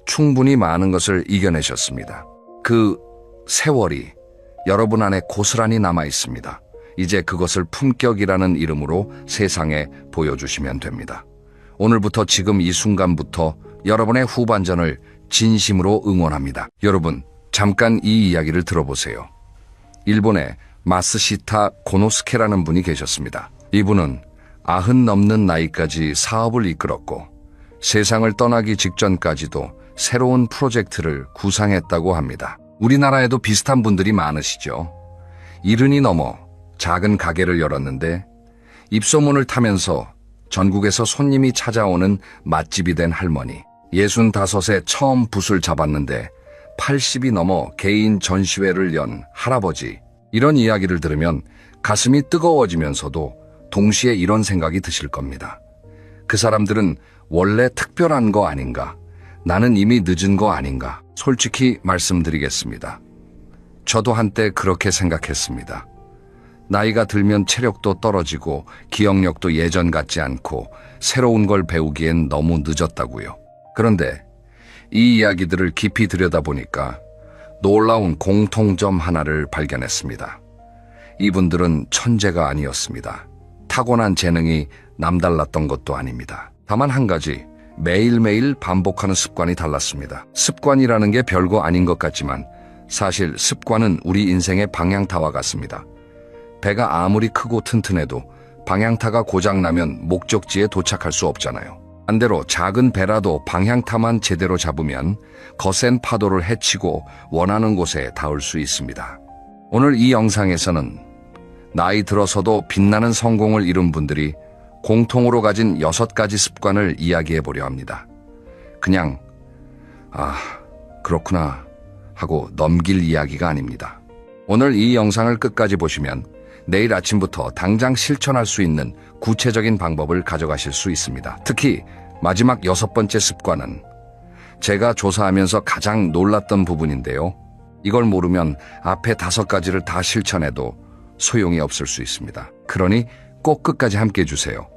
충분히 많은 것을 이겨내셨습니다. 그 세월이 여러분 안에 고스란히 남아 있습니다. 이제 그것을 품격이라는 이름으로 세상에 보여주시면 됩니다. 오늘부터 지금 이 순간부터 여러분의 후반전을 진심으로 응원합니다. 여러분, 잠깐 이 이야기를 들어보세요. 일본의 마스시타 고노스케라는 분이 계셨습니다. 이분은 90 넘는 나이까지 사업을 이끌었고 세상을 떠나기 직전까지도 새로운 프로젝트를 구상했다고 합니다. 우리나라에도 비슷한 분들이 많으시죠. 70이 넘어 작은 가게를 열었는데 입소문을 타면서 전국에서 손님이 찾아오는 맛집이 된 할머니, 65에 처음 붓을 잡았는데 80이 넘어 개인 전시회를 연 할아버지, 이런 이야기를 들으면 가슴이 뜨거워지면서도 동시에 이런 생각이 드실 겁니다. 그 사람들은 원래 특별한 거 아닌가? 나는 이미 늦은 거 아닌가? 솔직히 말씀드리겠습니다. 저도 한때 그렇게 생각했습니다. 나이가 들면 체력도 떨어지고 기억력도 예전 같지 않고 새로운 걸 배우기엔 너무 늦었다고요. 그런데 이 이야기들을 깊이 들여다보니까 놀라운 공통점 하나를 발견했습니다. 이분들은 천재가 아니었습니다. 타고난 재능이 남달랐던 것도 아닙니다. 다만 한 가지, 매일매일 반복하는 습관이 달랐습니다. 습관이라는 게 별거 아닌 것 같지만 사실 습관은 우리 인생의 방향타와 같습니다. 배가 아무리 크고 튼튼해도 방향타가 고장나면 목적지에 도착할 수 없잖아요. 반대로 작은 배라도 방향타만 제대로 잡으면 거센 파도를 헤치고 원하는 곳에 닿을 수 있습니다. 오늘 이 영상에서는 나이 들어서도 빛나는 성공을 이룬 분들이 공통으로 가진 6가지 습관을 이야기해 보려 합니다. 그냥 그렇구나 하고 넘길 이야기가 아닙니다. 오늘 이 영상을 끝까지 보시면 내일 아침부터 당장 실천할 수 있는 구체적인 방법을 가져가실 수 있습니다. 특히 마지막 6번째 습관은 제가 조사하면서 가장 놀랐던 부분인데요. 이걸 모르면 앞에 5가지를 다 실천해도 소용이 없을 수 있습니다. 그러니 꼭 끝까지 함께 해주세요.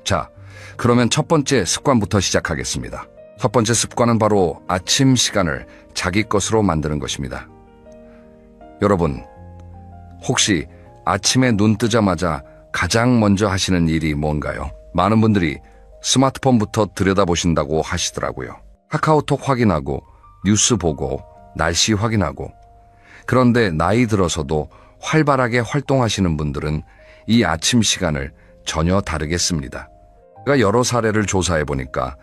자, 그러면 첫 번째 습관부터 시작하겠습니다. 첫 번째 습관은 바로 아침 시간을 자기 것으로 만드는 것입니다. 여러분, 혹시 아침에 눈 뜨자마자 가장 먼저 하시는 일이 뭔가요? 많은 분들이 스마트폰부터 들여다보신다고 하시더라고요. 카카오톡 확인하고 뉴스 보고 날씨 확인하고. 그런데 나이 들어서도 활발하게 활동하시는 분들은 이 아침 시간을 전혀 다르게 씁니다. 제가 여러 사례를 조사해 보니까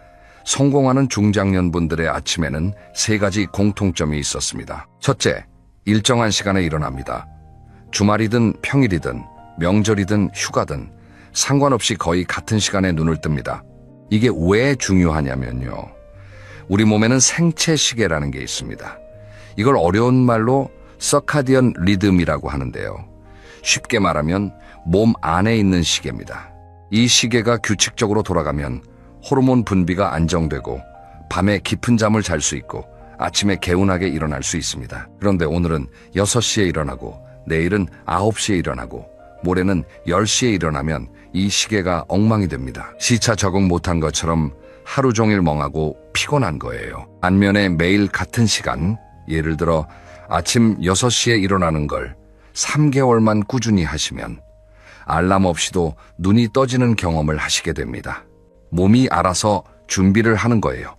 성공하는 중장년 분들의 아침에는 3가지 공통점이 있었습니다. 첫째, 일정한 시간에 일어납니다. 주말이든 평일이든 명절이든 휴가든 상관없이 거의 같은 시간에 눈을 뜹니다. 이게 왜 중요하냐면요. 우리 몸에는 생체 시계라는 게 있습니다. 이걸 어려운 말로 서카디언 리듬이라고 하는데요. 쉽게 말하면 몸 안에 있는 시계입니다. 이 시계가 규칙적으로 돌아가면 호르몬 분비가 안정되고 밤에 깊은 잠을 잘 수 있고 아침에 개운하게 일어날 수 있습니다. 그런데 오늘은 6시에 일어나고 내일은 9시에 일어나고 모레는 10시에 일어나면 이 시계가 엉망이 됩니다. 시차 적응 못한 것처럼 하루 종일 멍하고 피곤한 거예요. 반면에 매일 같은 시간, 예를 들어 아침 6시에 일어나는 걸 3개월만 꾸준히 하시면 알람 없이도 눈이 떠지는 경험을 하시게 됩니다. 몸이 알아서 준비를 하는 거예요.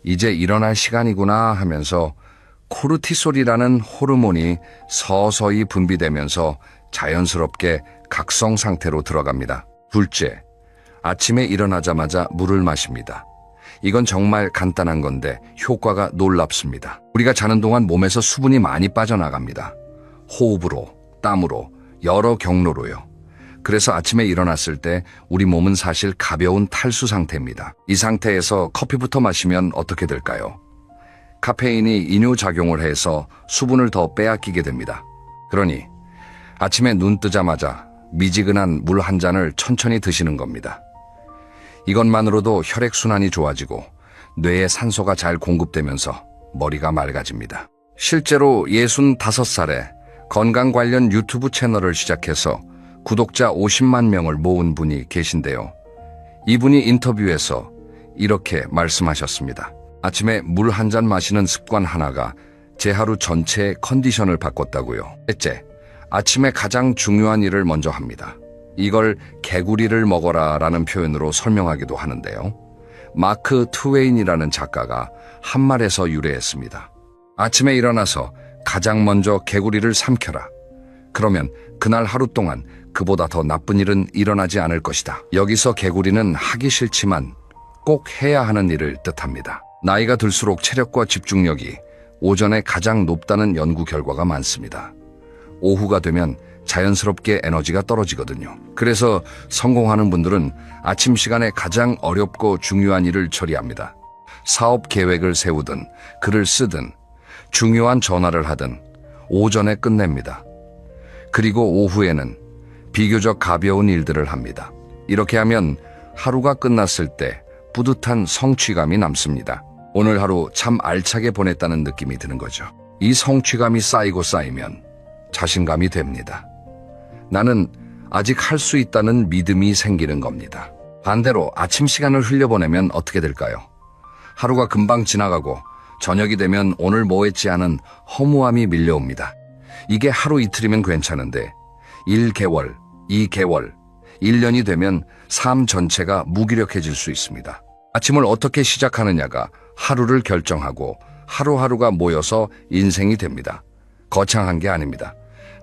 이제 일어날 시간이구나 하면서 코르티솔이라는 호르몬이 서서히 분비되면서 자연스럽게 각성 상태로 들어갑니다. 둘째, 아침에 일어나자마자 물을 마십니다. 이건 정말 간단한 건데 효과가 놀랍습니다. 우리가 자는 동안 몸에서 수분이 많이 빠져나갑니다. 호흡으로, 땀으로, 여러 경로로요. 그래서 아침에 일어났을 때 우리 몸은 사실 가벼운 탈수 상태입니다. 이 상태에서 커피부터 마시면 어떻게 될까요? 카페인이 이뇨작용을 해서 수분을 더 빼앗기게 됩니다. 그러니 아침에 눈 뜨자마자 미지근한 물 한 잔을 천천히 드시는 겁니다. 이것만으로도 혈액순환이 좋아지고 뇌에 산소가 잘 공급되면서 머리가 맑아집니다. 실제로 65살에 건강 관련 유튜브 채널을 시작해서 구독자 50만 명을 모은 분이 계신데요. 이분이 인터뷰에서 이렇게 말씀하셨습니다. 아침에 물 한 잔 마시는 습관 하나가 제 하루 전체의 컨디션을 바꿨다고요. 셋째, 아침에 가장 중요한 일을 먼저 합니다. 이걸 개구리를 먹어라 라는 표현으로 설명하기도 하는데요. 마크 트웨인이라는 작가가 한 말에서 유래했습니다. 아침에 일어나서 가장 먼저 개구리를 삼켜라. 그러면 그날 하루 동안 그보다 더 나쁜 일은 일어나지 않을 것이다. 여기서 개구리는 하기 싫지만 꼭 해야 하는 일을 뜻합니다. 나이가 들수록 체력과 집중력이 오전에 가장 높다는 연구 결과가 많습니다. 오후가 되면 자연스럽게 에너지가 떨어지거든요. 그래서 성공하는 분들은 아침 시간에 가장 어렵고 중요한 일을 처리합니다. 사업 계획을 세우든 글을 쓰든 중요한 전화를 하든 오전에 끝냅니다. 그리고 오후에는 비교적 가벼운 일들을 합니다. 이렇게 하면 하루가 끝났을 때 뿌듯한 성취감이 남습니다. 오늘 하루 참 알차게 보냈다는 느낌이 드는 거죠. 이 성취감이 쌓이고 쌓이면 자신감이 됩니다. 나는 아직 할 수 있다는 믿음이 생기는 겁니다. 반대로 아침 시간을 흘려보내면 어떻게 될까요? 하루가 금방 지나가고 저녁이 되면 오늘 뭐 했지 하는 허무함이 밀려옵니다. 이게 하루 이틀이면 괜찮은데 1개월, 2개월, 1년이 되면 삶 전체가 무기력해질 수 있습니다. 아침을 어떻게 시작하느냐가 하루를 결정하고 하루하루가 모여서 인생이 됩니다. 거창한 게 아닙니다.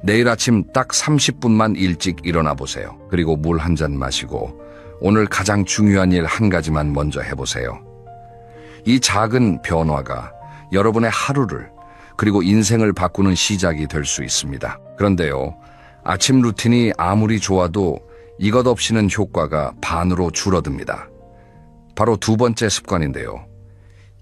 내일 아침 딱 30분만 일찍 일어나 보세요. 그리고 물 한 잔 마시고 오늘 가장 중요한 일 한 가지만 먼저 해보세요. 이 작은 변화가 여러분의 하루를 그리고 인생을 바꾸는 시작이 될 수 있습니다. 그런데요, 아침 루틴이 아무리 좋아도 이것 없이는 효과가 반으로 줄어듭니다. 바로 두 번째 습관인데요.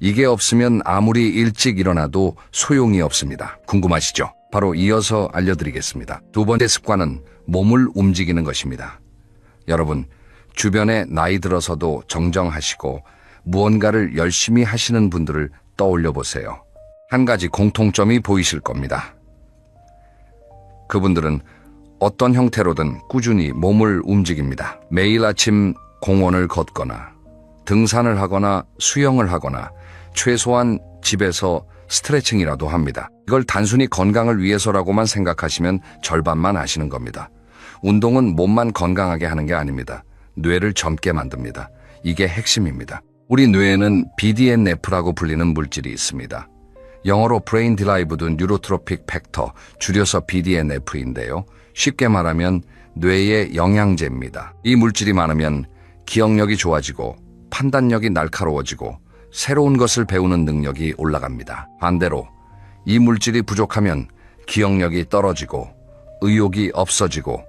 이게 없으면 아무리 일찍 일어나도 소용이 없습니다. 궁금하시죠? 바로 이어서 알려드리겠습니다. 두 번째 습관은 몸을 움직이는 것입니다. 여러분, 주변에 나이 들어서도 정정하시고 무언가를 열심히 하시는 분들을 떠올려 보세요. 한 가지 공통점이 보이실 겁니다. 그분들은 어떤 형태로든 꾸준히 몸을 움직입니다. 매일 아침 공원을 걷거나 등산을 하거나 수영을 하거나 최소한 집에서 스트레칭이라도 합니다. 이걸 단순히 건강을 위해서라고만 생각하시면 절반만 아시는 겁니다. 운동은 몸만 건강하게 하는 게 아닙니다. 뇌를 젊게 만듭니다. 이게 핵심입니다. 우리 뇌에는 BDNF라고 불리는 물질이 있습니다. 영어로 Brain Derived Neurotrophic Factor, 줄여서 BDNF인데요. 쉽게 말하면 뇌의 영양제입니다. 이 물질이 많으면 기억력이 좋아지고 판단력이 날카로워지고 새로운 것을 배우는 능력이 올라갑니다. 반대로 이 물질이 부족하면 기억력이 떨어지고 의욕이 없어지고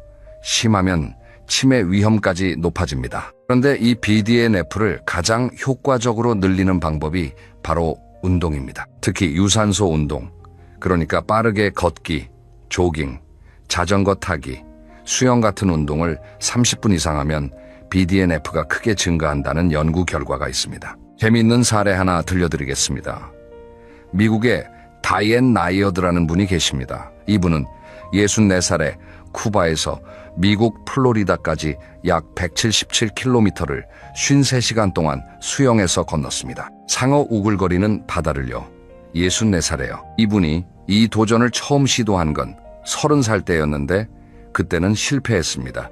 심하면 치매 위험까지 높아집니다. 그런데 이 BDNF를 가장 효과적으로 늘리는 방법이 바로 운동입니다. 특히 유산소 운동, 그러니까 빠르게 걷기, 조깅, 자전거 타기, 수영 같은 운동을 30분 이상 하면 BDNF가 크게 증가한다는 연구 결과가 있습니다. 재미있는 사례 하나 들려드리겠습니다. 미국의 다이앤 나이어드라는 분이 계십니다. 이분은 64살에 쿠바에서 미국 플로리다까지 약 177km를 53시간 동안 수영해서 건넜습니다. 상어 우글거리는 바다를요. 64살에요. 이분이 이 도전을 처음 시도한 건 30살 때였는데 그때는 실패했습니다.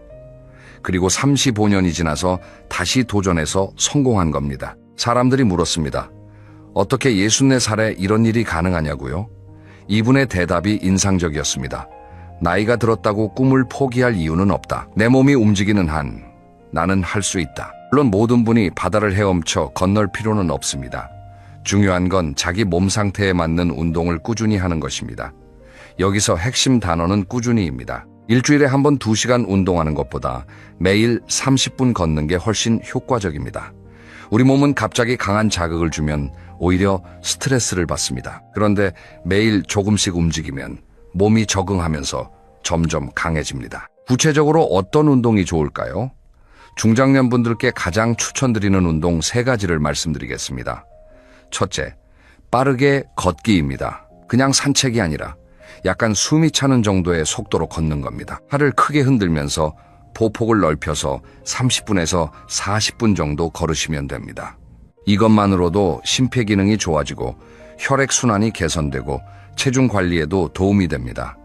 그리고 35년이 지나서 다시 도전해서 성공한 겁니다. 사람들이 물었습니다. 어떻게 64살에 이런 일이 가능하냐고요? 이분의 대답이 인상적이었습니다. 나이가 들었다고 꿈을 포기할 이유는 없다. 내 몸이 움직이는 한 나는 할 수 있다. 물론 모든 분이 바다를 헤엄쳐 건널 필요는 없습니다. 중요한 건 자기 몸 상태에 맞는 운동을 꾸준히 하는 것입니다. 여기서 핵심 단어는 꾸준히입니다. 일주일에 한 번 2시간 운동하는 것보다 매일 30분 걷는 게 훨씬 효과적입니다. 우리 몸은 갑자기 강한 자극을 주면 오히려 스트레스를 받습니다. 그런데 매일 조금씩 움직이면 몸이 적응하면서 점점 강해집니다. 구체적으로 어떤 운동이 좋을까요? 중장년 분들께 가장 추천드리는 운동 3가지를 말씀드리겠습니다. 첫째, 빠르게 걷기입니다. 그냥 산책이 아니라 약간 숨이 차는 정도의 속도로 걷는 겁니다. 팔을 크게 흔들면서 보폭을 넓혀서 30분에서 40분 정도 걸으시면 됩니다. 이것만으로도 심폐기능이 좋아지고 혈액순환이 개선되고 체중 관리에도 도움이 됩니다.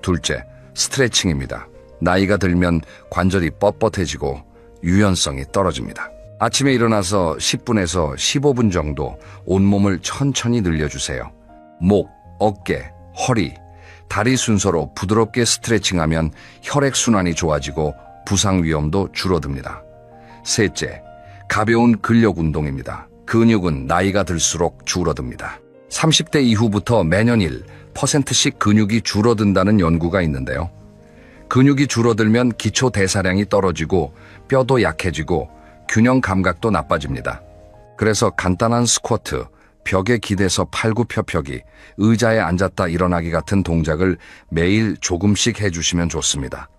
둘째, 스트레칭입니다. 나이가 들면 관절이 뻣뻣해지고 유연성이 떨어집니다. 아침에 일어나서 10분에서 15분 정도 온몸을 천천히 늘려주세요. 목, 어깨, 허리, 다리 순서로 부드럽게 스트레칭하면 혈액순환이 좋아지고 부상 위험도 줄어듭니다. 셋째, 가벼운 근력 운동입니다. 근육은 나이가 들수록 줄어듭니다. 30대 이후부터 매년 1%씩 근육이 줄어든다는 연구가 있는데요. 근육이 줄어들면 기초 대사량이 떨어지고 뼈도 약해지고 균형 감각도 나빠집니다. 그래서 간단한 스쿼트, 벽에 기대서 팔굽혀펴기, 의자에 앉았다 일어나기 같은 동작을 매일 조금씩 해주시면 좋습니다.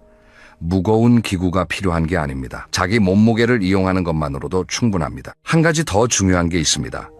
무거운 기구가 필요한 게 아닙니다. 자기 몸무게를 이용하는 것만으로도 충분합니다. 한 가지 더 중요한 게 있습니다.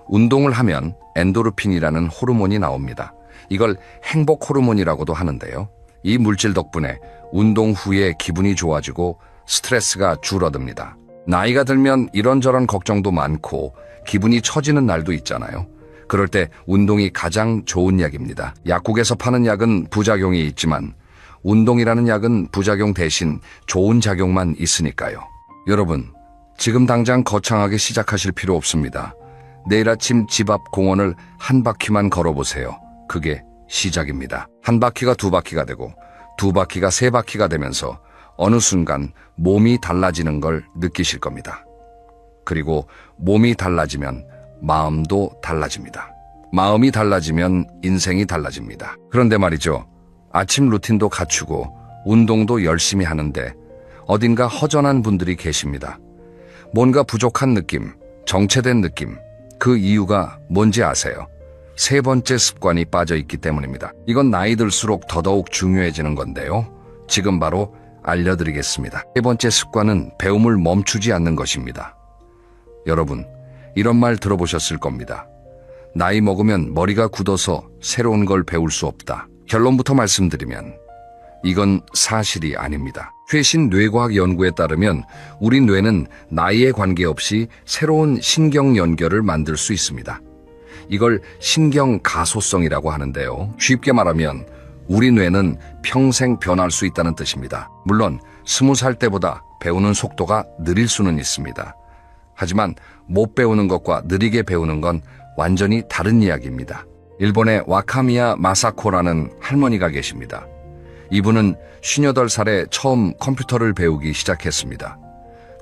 운동을 하면 엔도르핀이라는 호르몬이 나옵니다. 이걸 행복 호르몬이라고도 하는데요. 이 물질 덕분에 운동 후에 기분이 좋아지고 스트레스가 줄어듭니다. 나이가 들면 이런저런 걱정도 많고 기분이 처지는 날도 있잖아요. 그럴 때 운동이 가장 좋은 약입니다. 약국에서 파는 약은 부작용이 있지만 운동이라는 약은 부작용 대신 좋은 작용만 있으니까요. 여러분, 지금 당장 거창하게 시작하실 필요 없습니다. 내일 아침 집 앞 공원을 한 바퀴만 걸어보세요. 그게 시작입니다. 한 바퀴가 두 바퀴가 되고 두 바퀴가 세 바퀴가 되면서 어느 순간 몸이 달라지는 걸 느끼실 겁니다. 그리고 몸이 달라지면 마음도 달라집니다. 마음이 달라지면 인생이 달라집니다. 그런데 말이죠. 아침 루틴도 갖추고 운동도 열심히 하는데 어딘가 허전한 분들이 계십니다. 뭔가 부족한 느낌, 정체된 느낌, 그 이유가 뭔지 아세요? 세 번째 습관이 빠져 있기 때문입니다. 이건 나이 들수록 더더욱 중요해지는 건데요. 지금 바로 알려드리겠습니다. 세 번째 습관은 배움을 멈추지 않는 것입니다. 여러분, 이런 말 들어보셨을 겁니다. 나이 먹으면 머리가 굳어서 새로운 걸 배울 수 없다. 결론부터 말씀드리면 이건 사실이 아닙니다. 최신 뇌과학 연구에 따르면 우리 뇌는 나이에 관계없이 새로운 신경 연결을 만들 수 있습니다. 이걸 신경 가소성이라고 하는데요. 쉽게 말하면 우리 뇌는 평생 변할 수 있다는 뜻입니다. 물론 20살 때보다 배우는 속도가 느릴 수는 있습니다. 하지만 못 배우는 것과 느리게 배우는 건 완전히 다른 이야기입니다. 일본의 와카미야 마사코라는 할머니가 계십니다. 이분은 58살에 처음 컴퓨터를 배우기 시작했습니다.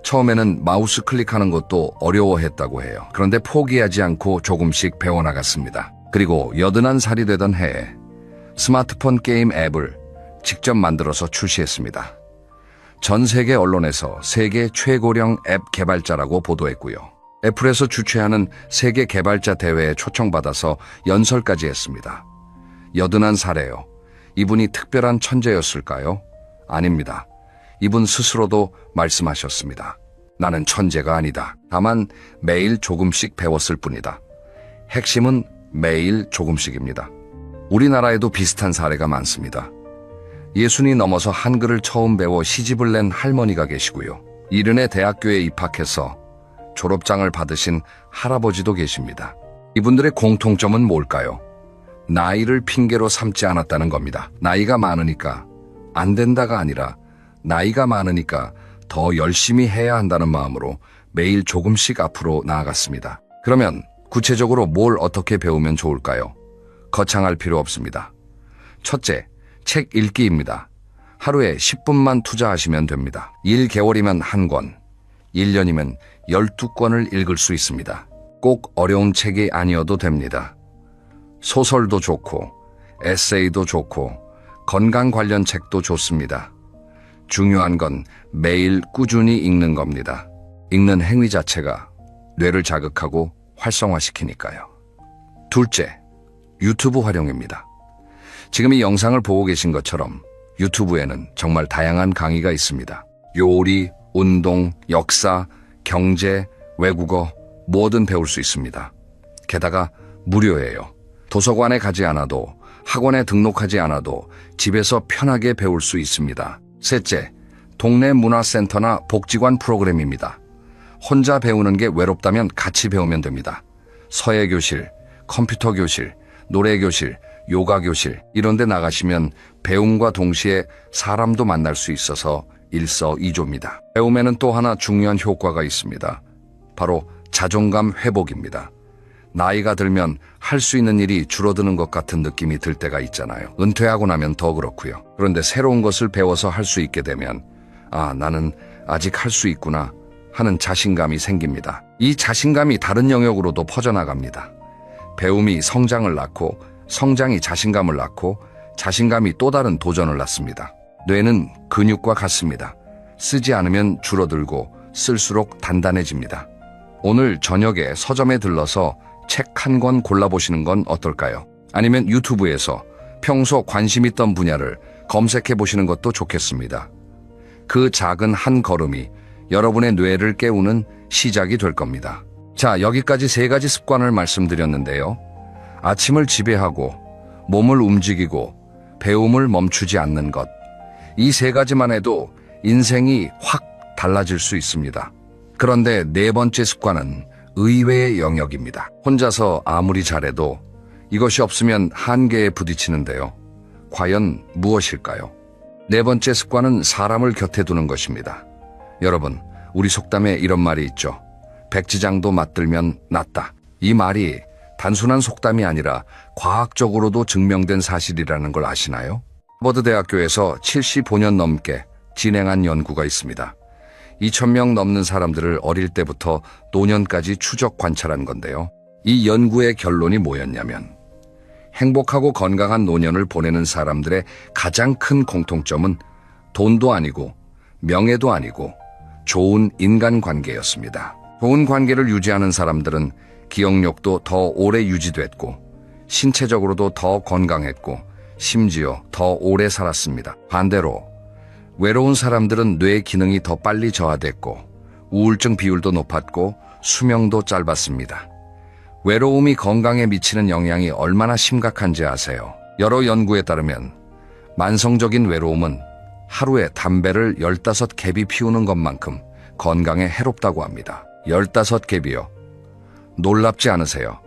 처음에는 마우스 클릭하는 것도 어려워했다고 해요. 그런데 포기하지 않고 조금씩 배워나갔습니다. 그리고 81살이 되던 해에 스마트폰 게임 앱을 직접 만들어서 출시했습니다. 전 세계 언론에서 세계 최고령 앱 개발자라고 보도했고요. 애플에서 주최하는 세계 개발자 대회에 초청받아서 연설까지 했습니다. 81살에요. 이분이 특별한 천재였을까요? 아닙니다. 이분 스스로도 말씀하셨습니다. 나는 천재가 아니다. 다만 매일 조금씩 배웠을 뿐이다. 핵심은 매일 조금씩입니다. 우리나라에도 비슷한 사례가 많습니다. 60이 넘어서 한글을 처음 배워 시집을 낸 할머니가 계시고요. 70에 대학교에 입학해서 졸업장을 받으신 할아버지도 계십니다. 이분들의 공통점은 뭘까요? 나이를 핑계로 삼지 않았다는 겁니다. 나이가 많으니까 안 된다가 아니라 나이가 많으니까 더 열심히 해야 한다는 마음으로 매일 조금씩 앞으로 나아갔습니다. 그러면 구체적으로 뭘 어떻게 배우면 좋을까요? 거창할 필요 없습니다. 첫째, 책 읽기입니다. 하루에 10분만 투자하시면 됩니다. 1개월이면 1권, 1년이면 12권을 읽을 수 있습니다. 꼭 어려운 책이 아니어도 됩니다. 소설도 좋고, 에세이도 좋고, 건강 관련 책도 좋습니다. 중요한 건 매일 꾸준히 읽는 겁니다. 읽는 행위 자체가 뇌를 자극하고 활성화시키니까요. 둘째, 유튜브 활용입니다. 지금 이 영상을 보고 계신 것처럼 유튜브에는 정말 다양한 강의가 있습니다. 요리, 운동, 역사, 경제, 외국어 뭐든 배울 수 있습니다. 게다가 무료예요. 도서관에 가지 않아도 학원에 등록하지 않아도 집에서 편하게 배울 수 있습니다. 셋째, 동네 문화센터나 복지관 프로그램입니다. 혼자 배우는 게 외롭다면 같이 배우면 됩니다. 서예교실, 컴퓨터 교실, 노래 교실, 요가 교실 이런 데 나가시면 배움과 동시에 사람도 만날 수 있어서 일석이조입니다. 배움에는 또 하나 중요한 효과가 있습니다. 바로 자존감 회복입니다. 나이가 들면 할 수 있는 일이 줄어드는 것 같은 느낌이 들 때가 있잖아요. 은퇴하고 나면 더 그렇고요. 그런데 새로운 것을 배워서 할 수 있게 되면 나는 아직 할 수 있구나 하는 자신감이 생깁니다. 이 자신감이 다른 영역으로도 퍼져나갑니다. 배움이 성장을 낳고 성장이 자신감을 낳고 자신감이 또 다른 도전을 낳습니다. 뇌는 근육과 같습니다. 쓰지 않으면 줄어들고 쓸수록 단단해집니다. 오늘 저녁에 서점에 들러서 책 한 권 골라보시는 건 어떨까요? 아니면 유튜브에서 평소 관심 있던 분야를 검색해 보시는 것도 좋겠습니다. 그 작은 한 걸음이 여러분의 뇌를 깨우는 시작이 될 겁니다. 자, 여기까지 3가지 습관을 말씀드렸는데요. 아침을 지배하고 몸을 움직이고 배움을 멈추지 않는 것. 이 3가지만 해도 인생이 확 달라질 수 있습니다. 그런데 4번째 습관은 의외의 영역입니다. 혼자서 아무리 잘해도 이것이 없으면 한계에 부딪히는데요. 과연 무엇일까요? 4번째 습관은 사람을 곁에 두는 것입니다. 여러분, 우리 속담에 이런 말이 있죠. 백지장도 맞들면 낫다. 이 말이 단순한 속담이 아니라 과학적으로도 증명된 사실이라는 걸 아시나요? 하버드 대학교에서 75년 넘게 진행한 연구가 있습니다. 2,000명 넘는 사람들을 어릴 때부터 노년까지 추적 관찰한 건데요. 이 연구의 결론이 뭐였냐면 행복하고 건강한 노년을 보내는 사람들의 가장 큰 공통점은 돈도 아니고 명예도 아니고 좋은 인간관계였습니다. 좋은 관계를 유지하는 사람들은 기억력도 더 오래 유지됐고 신체적으로도 더 건강했고 심지어 더 오래 살았습니다. 반대로 외로운 사람들은 뇌 기능이 더 빨리 저하됐고 우울증 비율도 높았고 수명도 짧았습니다. 외로움이 건강에 미치는 영향이 얼마나 심각한지 아세요? 여러 연구에 따르면 만성적인 외로움은 하루에 담배를 15갭이 피우는 것만큼 건강에 해롭다고 합니다. 15갭이요. 놀랍지 않으세요?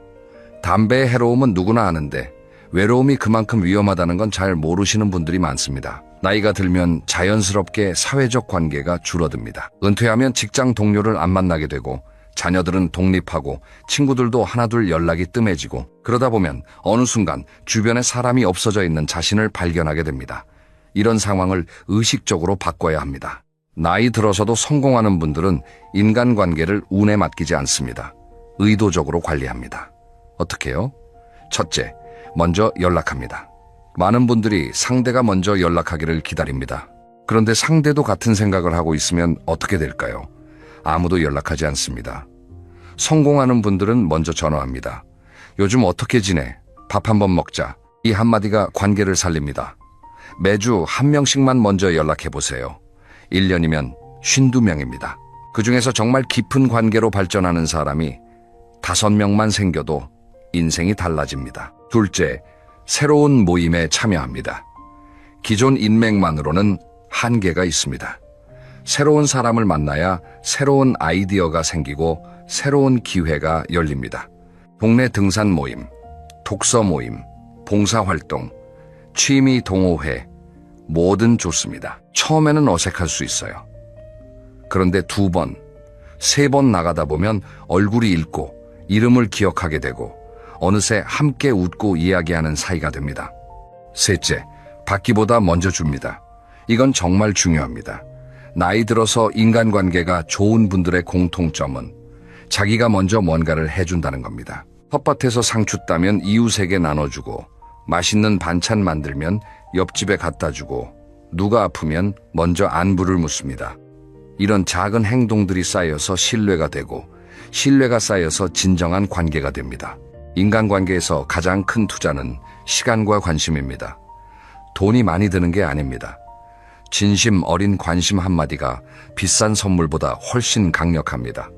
담배의 해로움은 누구나 아는데 외로움이 그만큼 위험하다는 건 잘 모르시는 분들이 많습니다. 나이가 들면 자연스럽게 사회적 관계가 줄어듭니다. 은퇴하면 직장 동료를 안 만나게 되고 자녀들은 독립하고 친구들도 하나둘 연락이 뜸해지고 그러다 보면 어느 순간 주변에 사람이 없어져 있는 자신을 발견하게 됩니다. 이런 상황을 의식적으로 바꿔야 합니다. 나이 들어서도 성공하는 분들은 인간관계를 운에 맡기지 않습니다. 의도적으로 관리합니다. 어떻게요? 첫째, 먼저 연락합니다. 많은 분들이 상대가 먼저 연락하기를 기다립니다. 그런데 상대도 같은 생각을 하고 있으면 어떻게 될까요? 아무도 연락하지 않습니다. 성공하는 분들은 먼저 전화합니다. 요즘 어떻게 지내? 밥 한번 먹자. 이 한마디가 관계를 살립니다. 매주 한 명씩만 먼저 연락해보세요. 1년이면 52명입니다. 그중에서 정말 깊은 관계로 발전하는 사람이 5명만 생겨도 인생이 달라집니다. 둘째, 새로운 모임에 참여합니다. 기존 인맥만으로는 한계가 있습니다. 새로운 사람을 만나야 새로운 아이디어가 생기고 새로운 기회가 열립니다. 동네 등산 모임, 독서 모임, 봉사활동, 취미 동호회, 뭐든 좋습니다. 처음에는 어색할 수 있어요. 그런데 2번, 3번 나가다 보면 얼굴이 읽고 이름을 기억하게 되고 어느새 함께 웃고 이야기하는 사이가 됩니다. 셋째, 받기보다 먼저 줍니다. 이건 정말 중요합니다. 나이 들어서 인간관계가 좋은 분들의 공통점은 자기가 먼저 뭔가를 해준다는 겁니다. 텃밭에서 상추 따면 이웃에게 나눠주고 맛있는 반찬 만들면 옆집에 갖다 주고 누가 아프면 먼저 안부를 묻습니다. 이런 작은 행동들이 쌓여서 신뢰가 되고 신뢰가 쌓여서 진정한 관계가 됩니다. 인간관계에서 가장 큰 투자는 시간과 관심입니다. 돈이 많이 드는 게 아닙니다. 진심 어린 관심 한마디가 비싼 선물보다 훨씬 강력합니다.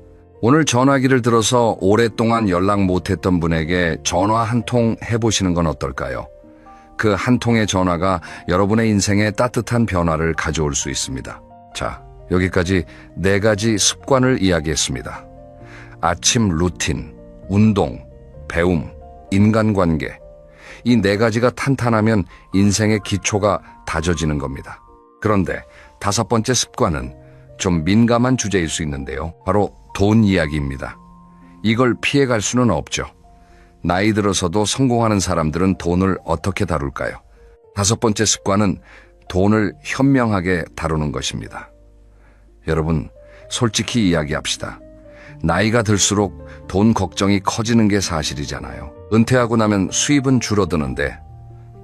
오늘 전화기를 들어서 오랫동안 연락 못했던 분에게 전화 한 통 해보시는 건 어떨까요? 그 한 통의 전화가 여러분의 인생에 따뜻한 변화를 가져올 수 있습니다. 자, 여기까지 4가지 습관을 이야기했습니다. 아침 루틴, 운동, 배움, 인간관계. 이 4가지가 탄탄하면 인생의 기초가 다져지는 겁니다. 그런데 5번째 습관은 좀 민감한 주제일 수 있는데요. 바로 돈 이야기입니다. 이걸 피해갈 수는 없죠. 나이 들어서도 성공하는 사람들은 돈을 어떻게 다룰까요? 다섯 번째 습관은 돈을 현명하게 다루는 것입니다. 여러분, 솔직히 이야기합시다. 나이가 들수록 돈 걱정이 커지는 게 사실이잖아요. 은퇴하고 나면 수입은 줄어드는데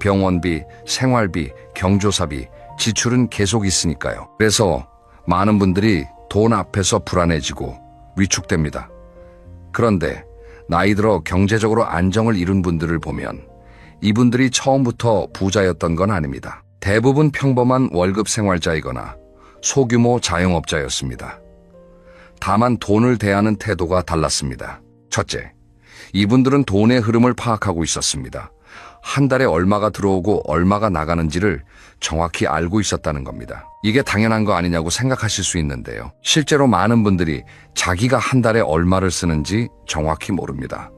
병원비, 생활비, 경조사비, 지출은 계속 있으니까요. 그래서 많은 분들이 돈 앞에서 불안해지고 위축됩니다. 그런데 나이 들어 경제적으로 안정을 이룬 분들을 보면 이분들이 처음부터 부자였던 건 아닙니다. 대부분 평범한 월급 생활자이거나 소규모 자영업자였습니다. 다만 돈을 대하는 태도가 달랐습니다. 첫째, 이분들은 돈의 흐름을 파악하고 있었습니다. 한 달에 얼마가 들어오고 얼마가 나가는지를 정확히 알고 있었다는 겁니다. 이게 당연한 거 아니냐고 생각하실 수 있는데요. 실제로 많은 분들이 자기가 한 달에 얼마를 쓰는지 정확히 모릅니다.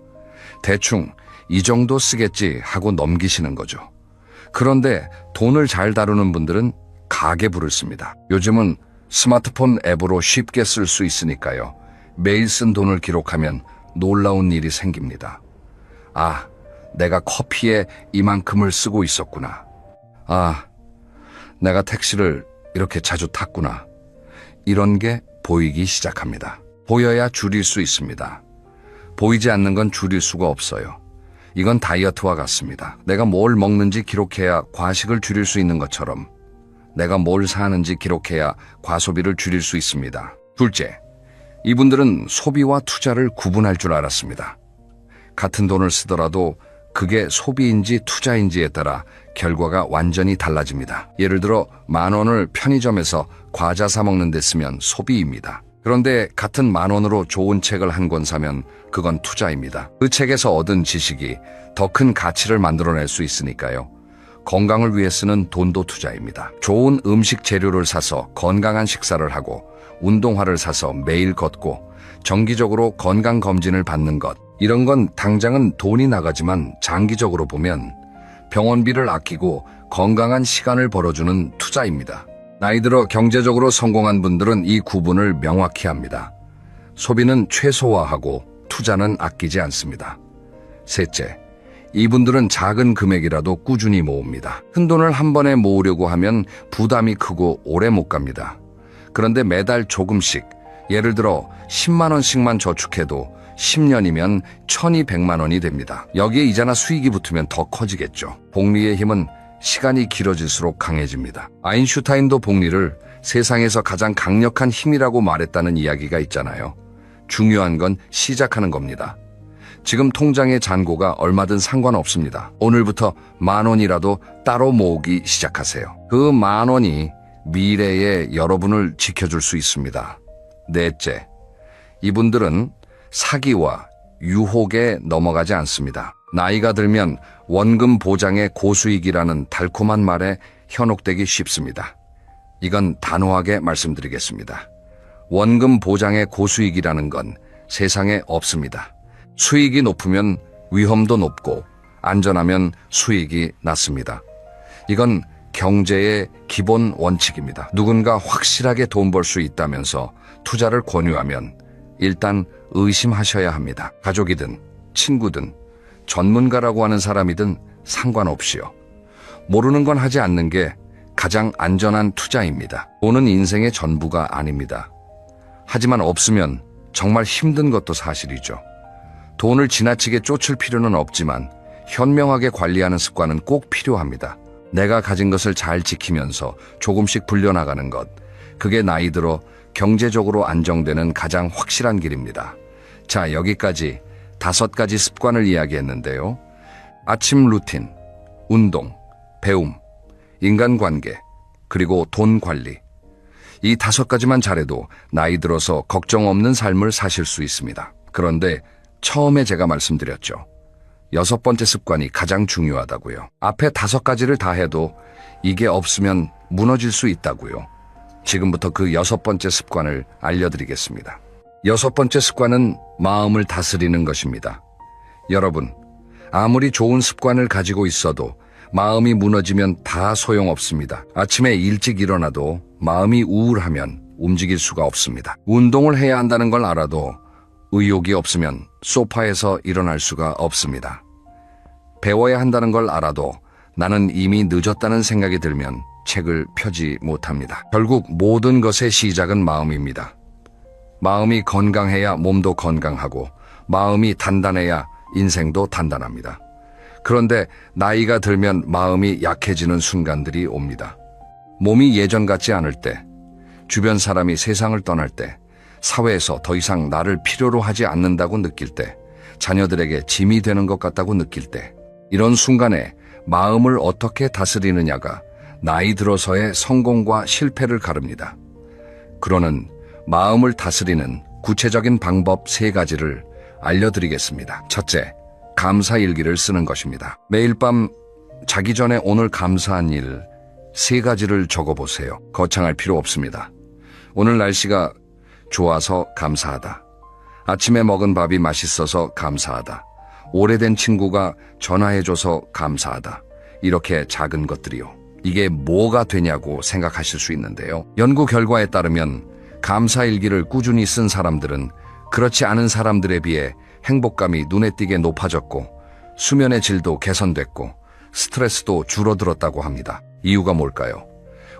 대충 이 정도 쓰겠지 하고 넘기시는 거죠. 그런데 돈을 잘 다루는 분들은 가계부를 씁니다. 요즘은 스마트폰 앱으로 쉽게 쓸 수 있으니까요. 매일 쓴 돈을 기록하면 놀라운 일이 생깁니다. 아, 내가 커피에 이만큼을 쓰고 있었구나. 아, 내가 택시를 이렇게 자주 탔구나. 이런 게 보이기 시작합니다. 보여야 줄일 수 있습니다. 보이지 않는 건 줄일 수가 없어요. 이건 다이어트와 같습니다. 내가 뭘 먹는지 기록해야 과식을 줄일 수 있는 것처럼 내가 뭘 사는지 기록해야 과소비를 줄일 수 있습니다. 둘째, 이분들은 소비와 투자를 구분할 줄 알았습니다. 같은 돈을 쓰더라도 그게 소비인지 투자인지에 따라 결과가 완전히 달라집니다. 예를 들어 10,000원을 편의점에서 과자 사 먹는 데 쓰면 소비입니다. 그런데 같은 10,000원으로 좋은 책을 한 권 사면 그건 투자입니다. 그 책에서 얻은 지식이 더 큰 가치를 만들어낼 수 있으니까요. 건강을 위해 쓰는 돈도 투자입니다. 좋은 음식 재료를 사서 건강한 식사를 하고 운동화를 사서 매일 걷고 정기적으로 건강검진을 받는 것, 이런 건 당장은 돈이 나가지만 장기적으로 보면 병원비를 아끼고 건강한 시간을 벌어주는 투자입니다. 나이 들어 경제적으로 성공한 분들은 이 구분을 명확히 합니다. 소비는 최소화하고 투자는 아끼지 않습니다. 셋째, 이분들은 작은 금액이라도 꾸준히 모읍니다. 큰 돈을 한 번에 모으려고 하면 부담이 크고 오래 못 갑니다. 그런데 매달 조금씩, 예를 들어 10만 원씩만 저축해도 10년이면 1,200만 원이 됩니다. 여기에 이자나 수익이 붙으면 더 커지겠죠. 복리의 힘은 시간이 길어질수록 강해집니다. 아인슈타인도 복리를 세상에서 가장 강력한 힘이라고 말했다는 이야기가 있잖아요. 중요한 건 시작하는 겁니다. 지금 통장의 잔고가 얼마든 상관없습니다. 오늘부터 10,000원이라도 따로 모으기 시작하세요. 그 10,000원이 미래의 여러분을 지켜줄 수 있습니다. 넷째, 이분들은 사기와 유혹에 넘어가지 않습니다. 나이가 들면 원금 보장의 고수익이라는 달콤한 말에 현혹되기 쉽습니다. 이건 단호하게 말씀드리겠습니다. 원금 보장의 고수익이라는 건 세상에 없습니다. 수익이 높으면 위험도 높고 안전하면 수익이 낮습니다. 이건 경제의 기본 원칙입니다. 누군가 확실하게 돈 벌 수 있다면서 투자를 권유하면 일단 의심하셔야 합니다. 가족이든 친구든 전문가라고 하는 사람이든 상관없이요. 모르는 건 하지 않는 게 가장 안전한 투자입니다. 돈은 인생의 전부가 아닙니다. 하지만 없으면 정말 힘든 것도 사실이죠. 돈을 지나치게 쫓을 필요는 없지만 현명하게 관리하는 습관은 꼭 필요합니다. 내가 가진 것을 잘 지키면서 조금씩 불려나가는 것, 그게 나이 들어 경제적으로 안정되는 가장 확실한 길입니다. 자, 여기까지 5가지 습관을 이야기했는데요. 아침 루틴, 운동, 배움, 인간관계, 그리고 돈 관리. 이 5가지만 잘해도 나이 들어서 걱정 없는 삶을 사실 수 있습니다. 그런데 처음에 제가 말씀드렸죠. 6번째 습관이 가장 중요하다고요. 앞에 5가지를 다 해도 이게 없으면 무너질 수 있다고요. 지금부터 그 6번째 습관을 알려드리겠습니다. 6번째 습관은 마음을 다스리는 것입니다. 여러분, 아무리 좋은 습관을 가지고 있어도 마음이 무너지면 다 소용없습니다. 아침에 일찍 일어나도 마음이 우울하면 움직일 수가 없습니다. 운동을 해야 한다는 걸 알아도 의욕이 없으면 소파에서 일어날 수가 없습니다. 배워야 한다는 걸 알아도 나는 이미 늦었다는 생각이 들면 책을 펴지 못합니다. 결국 모든 것의 시작은 마음입니다. 마음이 건강해야 몸도 건강하고 마음이 단단해야 인생도 단단합니다. 그런데 나이가 들면 마음이 약해지는 순간들이 옵니다. 몸이 예전 같지 않을 때, 주변 사람이 세상을 떠날 때, 사회에서 더 이상 나를 필요로 하지 않는다고 느낄 때, 자녀들에게 짐이 되는 것 같다고 느낄 때, 이런 순간에 마음을 어떻게 다스리느냐가 나이 들어서의 성공과 실패를 가릅니다. 그러는 마음을 다스리는 구체적인 방법 3가지를 알려드리겠습니다. 첫째, 감사일기를 쓰는 것입니다. 매일 밤 자기 전에 오늘 감사한 일 3가지를 적어보세요. 거창할 필요 없습니다. 오늘 날씨가 좋아서 감사하다. 아침에 먹은 밥이 맛있어서 감사하다. 오래된 친구가 전화해줘서 감사하다. 이렇게 작은 것들이요. 이게 뭐가 되냐고 생각하실 수 있는데요. 연구 결과에 따르면 감사일기를 꾸준히 쓴 사람들은 그렇지 않은 사람들에 비해 행복감이 눈에 띄게 높아졌고 수면의 질도 개선됐고 스트레스도 줄어들었다고 합니다. 이유가 뭘까요?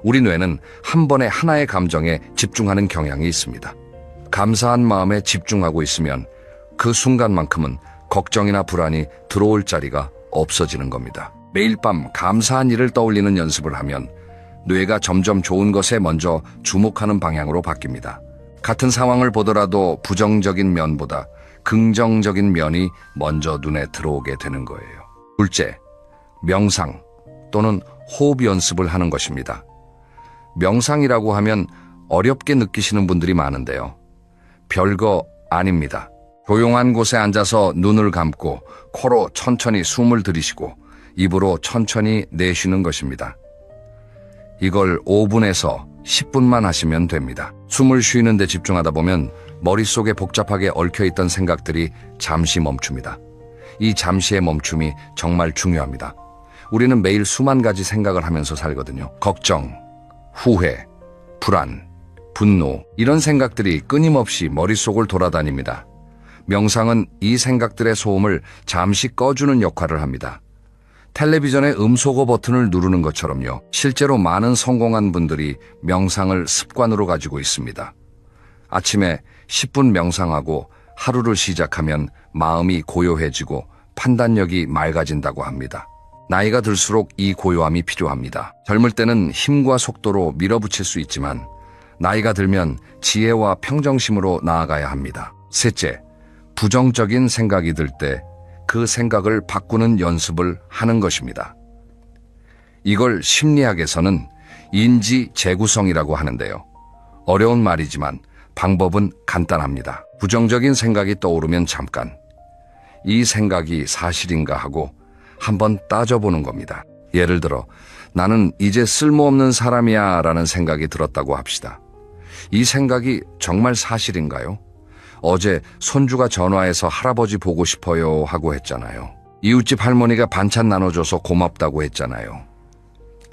우리 뇌는 한 번에 하나의 감정에 집중하는 경향이 있습니다. 감사한 마음에 집중하고 있으면 그 순간만큼은 걱정이나 불안이 들어올 자리가 없어지는 겁니다. 매일 밤 감사한 일을 떠올리는 연습을 하면 뇌가 점점 좋은 것에 먼저 주목하는 방향으로 바뀝니다. 같은 상황을 보더라도 부정적인 면보다 긍정적인 면이 먼저 눈에 들어오게 되는 거예요. 둘째, 명상 또는 호흡 연습을 하는 것입니다. 명상이라고 하면 어렵게 느끼시는 분들이 많은데요. 별거 아닙니다. 조용한 곳에 앉아서 눈을 감고 코로 천천히 숨을 들이쉬고 입으로 천천히 내쉬는 것입니다. 이걸 5분에서 10분만 하시면 됩니다. 숨을 쉬는 데 집중하다 보면 머릿속에 복잡하게 얽혀있던 생각들이 잠시 멈춥니다. 이 잠시의 멈춤이 정말 중요합니다. 우리는 매일 수만 가지 생각을 하면서 살거든요. 걱정, 후회, 불안, 분노, 이런 생각들이 끊임없이 머릿속을 돌아다닙니다. 명상은 이 생각들의 소음을 잠시 꺼주는 역할을 합니다. 텔레비전의 음소거 버튼을 누르는 것처럼요. 실제로 많은 성공한 분들이 명상을 습관으로 가지고 있습니다. 아침에 10분 명상하고 하루를 시작하면 마음이 고요해지고 판단력이 맑아진다고 합니다. 나이가 들수록 이 고요함이 필요합니다. 젊을 때는 힘과 속도로 밀어붙일 수 있지만 나이가 들면 지혜와 평정심으로 나아가야 합니다. 셋째, 부정적인 생각이 들 때 그 생각을 바꾸는 연습을 하는 것입니다. 이걸 심리학에서는 인지 재구성이라고 하는데요. 어려운 말이지만 방법은 간단합니다. 부정적인 생각이 떠오르면 잠깐 이 생각이 사실인가 하고 한번 따져보는 겁니다. 예를 들어 나는 이제 쓸모없는 사람이야 라는 생각이 들었다고 합시다. 이 생각이 정말 사실인가요? 어제 손주가 전화해서 할아버지 보고 싶어요 하고 했잖아요. 이웃집 할머니가 반찬 나눠줘서 고맙다고 했잖아요.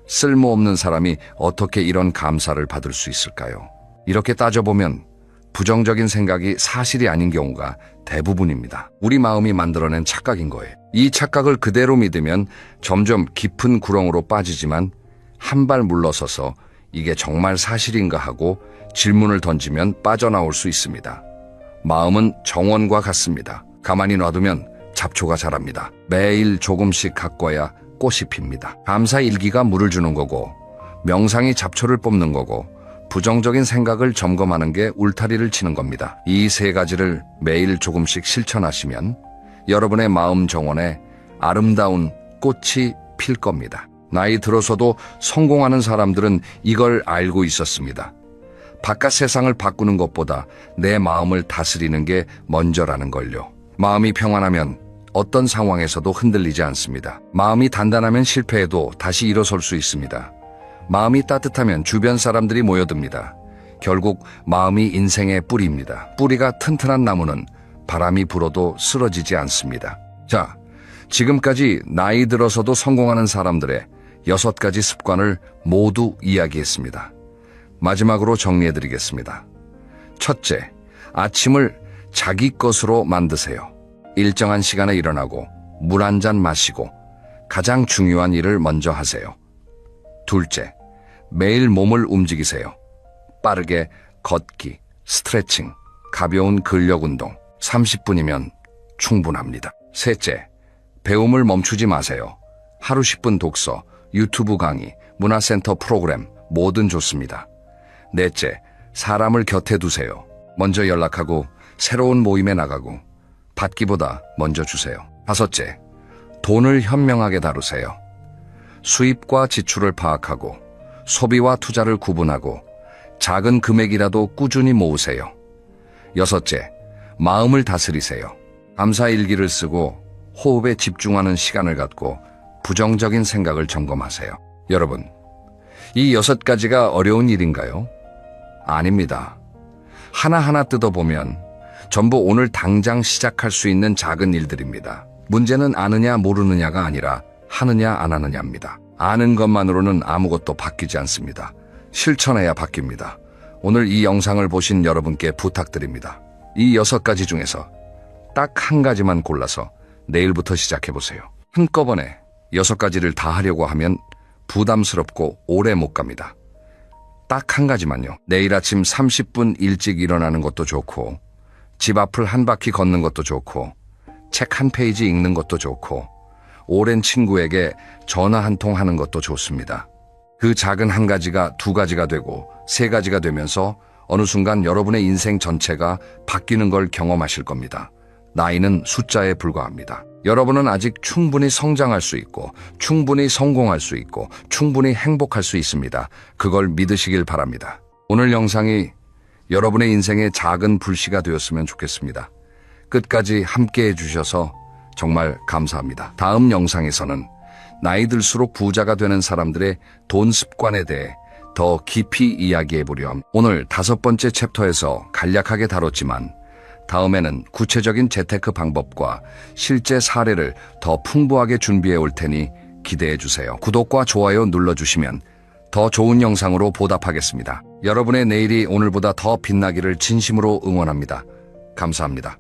쓸모없는 사람이 어떻게 이런 감사를 받을 수 있을까요? 이렇게 따져보면 부정적인 생각이 사실이 아닌 경우가 대부분입니다. 우리 마음이 만들어낸 착각인 거예요. 이 착각을 그대로 믿으면 점점 깊은 구렁으로 빠지지만 한 발 물러서서 이게 정말 사실인가 하고 질문을 던지면 빠져나올 수 있습니다. 마음은 정원과 같습니다. 가만히 놔두면 잡초가 자랍니다. 매일 조금씩 가꿔야 꽃이 핍니다. 감사 일기가 물을 주는 거고 명상이 잡초를 뽑는 거고 부정적인 생각을 점검하는 게 울타리를 치는 겁니다. 이 3가지를 매일 조금씩 실천하시면 여러분의 마음 정원에 아름다운 꽃이 필 겁니다. 나이 들어서도 성공하는 사람들은 이걸 알고 있었습니다. 바깥 세상을 바꾸는 것보다 내 마음을 다스리는 게 먼저라는 걸요. 마음이 평안하면 어떤 상황에서도 흔들리지 않습니다. 마음이 단단하면 실패해도 다시 일어설 수 있습니다. 마음이 따뜻하면 주변 사람들이 모여듭니다. 결국 마음이 인생의 뿌리입니다. 뿌리가 튼튼한 나무는 바람이 불어도 쓰러지지 않습니다. 자, 지금까지 나이 들어서도 성공하는 사람들의 6가지 습관을 모두 이야기했습니다. 마지막으로 정리해드리겠습니다. 첫째, 아침을 자기 것으로 만드세요. 일정한 시간에 일어나고 물 한 잔 마시고 가장 중요한 일을 먼저 하세요. 둘째, 매일 몸을 움직이세요. 빠르게 걷기, 스트레칭, 가벼운 근력 운동 30분이면 충분합니다. 셋째, 배움을 멈추지 마세요. 하루 10분 독서, 유튜브 강의, 문화센터 프로그램 뭐든 좋습니다. 넷째, 사람을 곁에 두세요. 먼저 연락하고 새로운 모임에 나가고 받기보다 먼저 주세요. 다섯째, 돈을 현명하게 다루세요. 수입과 지출을 파악하고 소비와 투자를 구분하고 작은 금액이라도 꾸준히 모으세요. 여섯째, 마음을 다스리세요. 감사 일기를 쓰고 호흡에 집중하는 시간을 갖고 부정적인 생각을 점검하세요. 여러분, 이 6가지가 어려운 일인가요? 아닙니다. 하나하나 뜯어보면 전부 오늘 당장 시작할 수 있는 작은 일들입니다. 문제는 아느냐 모르느냐가 아니라 하느냐 안 하느냐입니다. 아는 것만으로는 아무것도 바뀌지 않습니다. 실천해야 바뀝니다. 오늘 이 영상을 보신 여러분께 부탁드립니다. 이 6가지 중에서 딱 한 가지만 골라서 내일부터 시작해보세요. 한꺼번에 6가지를 다 하려고 하면 부담스럽고 오래 못 갑니다. 딱 한 가지만요. 내일 아침 30분 일찍 일어나는 것도 좋고, 집 앞을 한 바퀴 걷는 것도 좋고, 책 한 페이지 읽는 것도 좋고, 오랜 친구에게 전화 한 통 하는 것도 좋습니다. 그 작은 한 가지가 2가지가 되고 3가지가 되면서 어느 순간 여러분의 인생 전체가 바뀌는 걸 경험하실 겁니다. 나이는 숫자에 불과합니다. 여러분은 아직 충분히 성장할 수 있고, 충분히 성공할 수 있고, 충분히 행복할 수 있습니다. 그걸 믿으시길 바랍니다. 오늘 영상이 여러분의 인생의 작은 불씨가 되었으면 좋겠습니다. 끝까지 함께 해주셔서 정말 감사합니다. 다음 영상에서는 나이 들수록 부자가 되는 사람들의 돈 습관에 대해 더 깊이 이야기해보려 합니다. 오늘 5번째 챕터에서 간략하게 다뤘지만 다음에는 구체적인 재테크 방법과 실제 사례를 더 풍부하게 준비해 올 테니 기대해 주세요. 구독과 좋아요 눌러주시면 더 좋은 영상으로 보답하겠습니다. 여러분의 내일이 오늘보다 더 빛나기를 진심으로 응원합니다. 감사합니다.